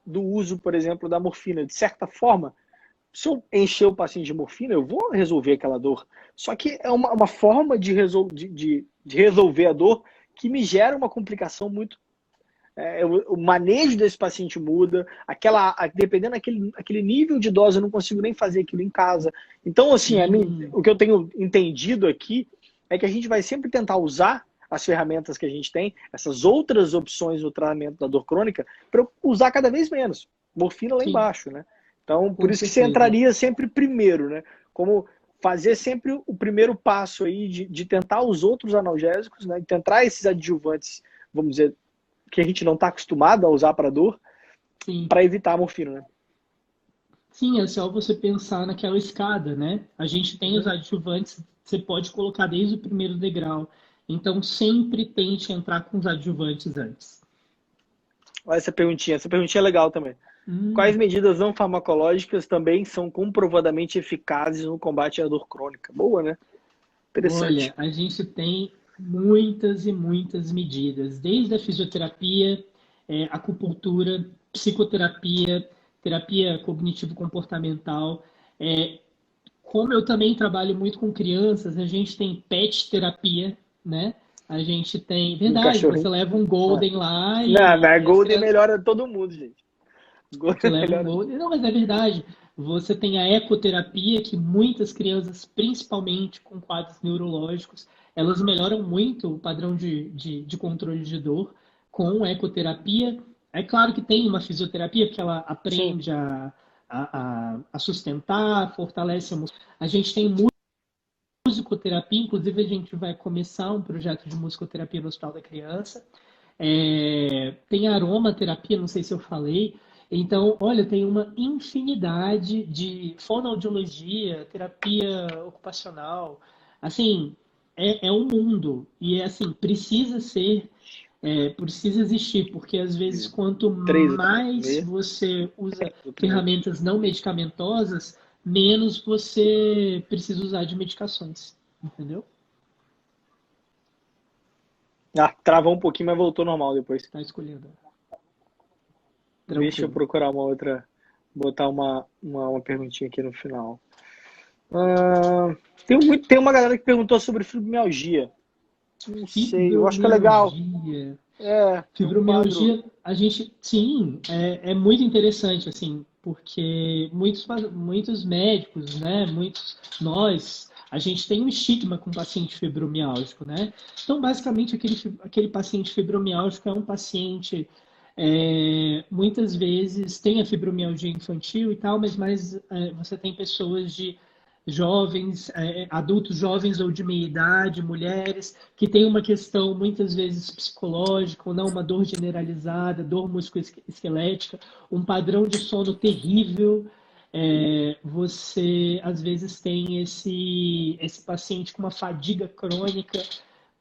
do uso, por exemplo, da morfina. De certa forma, se eu encher o paciente de morfina, eu vou resolver aquela dor. Só que é uma forma de resolver a dor que me gera uma complicação muito. O manejo desse paciente muda, dependendo daquele nível de dose, eu não consigo nem fazer aquilo em casa. Então, assim, sim, o que eu tenho entendido aqui é que a gente vai sempre tentar usar as ferramentas que a gente tem, essas outras opções no tratamento da dor crônica, para usar cada vez menos. Morfina lá sim, embaixo, né? Então, por com isso que você certeza. entraria sempre primeiro, né? Como fazer sempre o primeiro passo aí de tentar os outros analgésicos, né? De tentar esses adjuvantes, vamos dizer, que a gente não está acostumado a usar para dor, Sim. para evitar a morfina, né? Sim, é só você pensar naquela escada, né? A gente tem os Uhum. adjuvantes, você pode colocar desde o primeiro degrau. Então, sempre tente entrar com os adjuvantes antes. Olha essa perguntinha é legal também. Quais medidas não farmacológicas também são comprovadamente eficazes no combate à dor crônica? Boa, né? Interessante. Olha, a gente tem muitas e muitas medidas, desde a fisioterapia, acupuntura, psicoterapia, terapia cognitivo-comportamental. Como eu também trabalho muito com crianças, a gente tem pet terapia, né? A gente tem, Um verdade, você cachorrinho. leva um Golden lá Não, a e as Golden crianças. melhora todo mundo, gente. Você Golden leva um melhora. gol. Não, mas é verdade. Você tem a ecoterapia, que muitas crianças, principalmente com quadros neurológicos, elas melhoram muito o padrão de controle de dor com ecoterapia. É claro que tem uma fisioterapia, porque ela Sim. aprende a sustentar, fortalece a musculatura. A gente tem musicoterapia, inclusive a gente vai começar um projeto de musicoterapia no Hospital da Criança. Tem aromaterapia, não sei se eu falei. Então, olha, tem uma infinidade de fonoaudiologia, terapia ocupacional. Assim, é um mundo. E, assim, precisa existir, porque às vezes quanto 3 mais você usa ferramentas não medicamentosas, menos você precisa usar de medicações. Entendeu? Travou um pouquinho, mas voltou normal depois. Tá escolhendo. Deixa eu Tranquilo. procurar uma outra, botar uma perguntinha aqui no final. Tem uma galera que perguntou sobre fibromialgia. Não sei, eu acho que é legal. Fibromialgia. É um quadro. Fibromialgia, a gente, sim, é muito interessante, assim, porque muitos médicos, né, muitos a gente tem um estigma com paciente fibromialgico, né? Então, basicamente, aquele paciente fibromialgico é um paciente, muitas vezes tem a fibromialgia infantil e tal, mas você tem pessoas de jovens, adultos jovens ou de meia idade, mulheres, que têm uma questão muitas vezes psicológica, ou não, uma dor generalizada, dor musculoesquelética, um padrão de sono terrível. Você às vezes tem esse paciente com uma fadiga crônica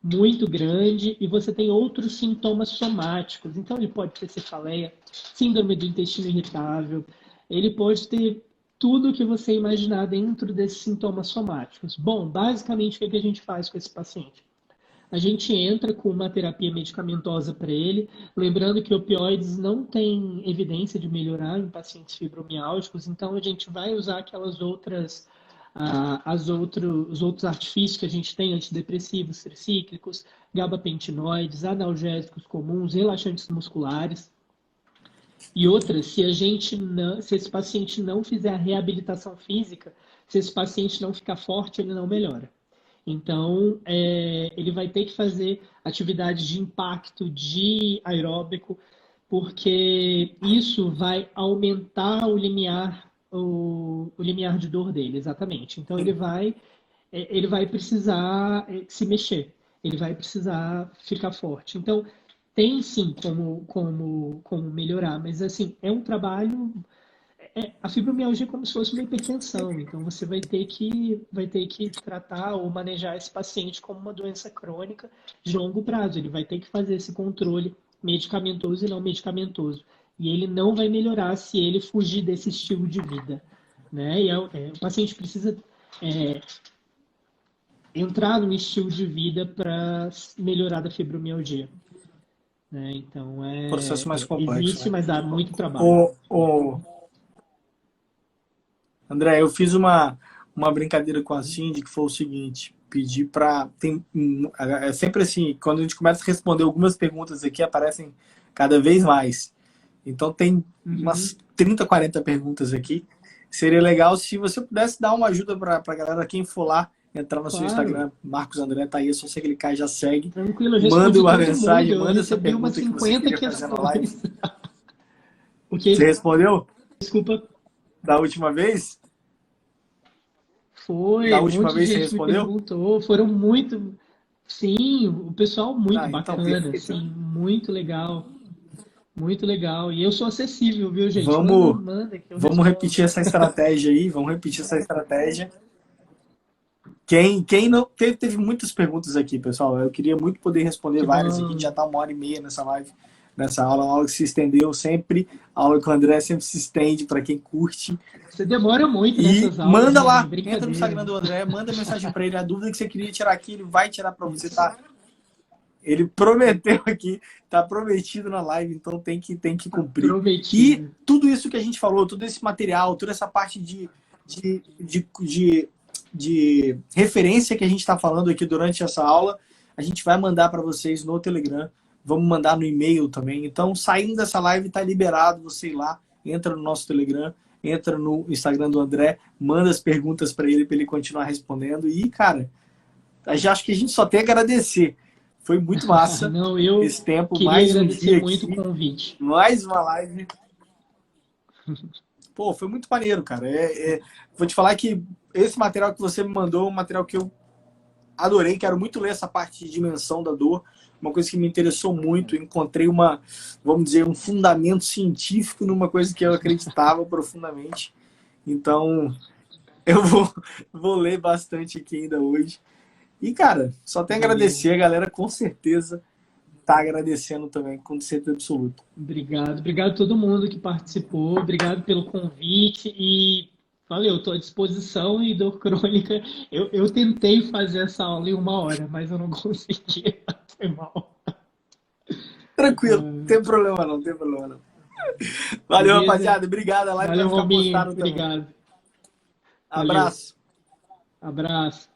muito grande e você tem outros sintomas somáticos. Então ele pode ter cefaleia, síndrome do intestino irritável, ele pode ter tudo o que você imaginar dentro desses sintomas somáticos. Bom, basicamente, o que a gente faz com esse paciente? A gente entra com uma terapia medicamentosa para ele, lembrando que opioides não têm evidência de melhorar em pacientes fibromialgicos, então a gente vai usar aquelas outras os outros artifícios que a gente tem, antidepressivos, tricíclicos, gabapentinoides, analgésicos comuns, relaxantes musculares. E outra, se esse paciente não fizer a reabilitação física, se esse paciente não ficar forte, ele não melhora. Então, ele vai ter que fazer atividades de impacto, de aeróbico, porque isso vai aumentar o limiar de dor dele, exatamente. Então, ele vai precisar se mexer, ele vai precisar ficar forte. Então, tem sim como melhorar, mas assim, é um trabalho. A fibromialgia é como se fosse uma hipertensão, então você vai ter que tratar ou manejar esse paciente como uma doença crônica de longo prazo. Ele vai ter que fazer esse controle medicamentoso e não medicamentoso. E ele não vai melhorar se ele fugir desse estilo de vida. Né? O paciente precisa entrar num estilo de vida para melhorar da fibromialgia. Né? Então, Processo mais complexo, existe, né? mas dá muito trabalho. André, eu fiz uma brincadeira com a Cindy que foi o seguinte: pedir para. É sempre assim, quando a gente começa a responder algumas perguntas aqui, aparecem cada vez mais. Então tem umas 30, 40 perguntas aqui. Seria legal se você pudesse dar uma ajuda para a galera, quem for lá, entrar no seu Instagram, Marcos André, tá aí, é só você clicar e já segue. Tranquilo, eu manda uma todo mensagem, mundo, manda essa recebi umas pergunta que você 50 queria fazer na live. questões. O quê? Você respondeu? Desculpa. Da última vez? Foi, Da última vez de você gente me respondeu? perguntou, foram muito. Sim, o pessoal muito Então, bacana, perfeito. assim, muito legal. Muito legal. E eu sou acessível, viu, gente? Vamos Manda que eu Vamos respondo. repetir essa estratégia aí, vamos repetir essa estratégia. Quem não teve muitas perguntas aqui, pessoal. Eu queria muito poder responder Que várias bom. aqui, já tá 1h30 nessa live. nessa aula. Uma aula que se estendeu sempre. A aula com o André sempre se estende para quem curte. Você demora muito E nessas aulas. manda né? lá, Brincadeira. entra no Instagram do André, manda mensagem para ele. A dúvida que você queria tirar aqui, ele vai tirar para você, tá? Ele prometeu aqui, tá prometido na live, então tem que cumprir. Prometido. E tudo isso que a gente falou, todo esse material, toda essa parte de referência que a gente está falando aqui durante essa aula, a gente vai mandar para vocês no Telegram, vamos mandar no e-mail também. Então, saindo dessa live, tá liberado você ir lá, entra no nosso Telegram, entra no Instagram do André, manda as perguntas para ele continuar respondendo. E, cara, acho que a gente só tem a agradecer. Foi muito massa. Não, eu esse tempo, queria mais um agradecer dia muito aqui, o convite. mais uma live. Pô, foi muito maneiro, cara. Vou te falar que esse material que você me mandou é um material que eu adorei. Quero muito ler essa parte de dimensão da dor. Uma coisa que me interessou muito. Encontrei vamos dizer, um fundamento científico numa coisa que eu acreditava profundamente. Então, eu vou ler bastante aqui ainda hoje. E, cara, só tenho a agradecer. A galera com certeza tá agradecendo também, com certeza absoluta. Obrigado. Obrigado a todo mundo que participou. Obrigado pelo convite. E valeu, estou à disposição. E dor crônica, eu tentei fazer essa aula em 1 hora, mas eu não consegui. Foi mal. Tranquilo, não tem problema não, tem problema não. Valeu, Beleza. rapaziada. Obrigado. A live Valeu, vai ficar Robinho. postada também. Obrigado. Abraço. Abraço.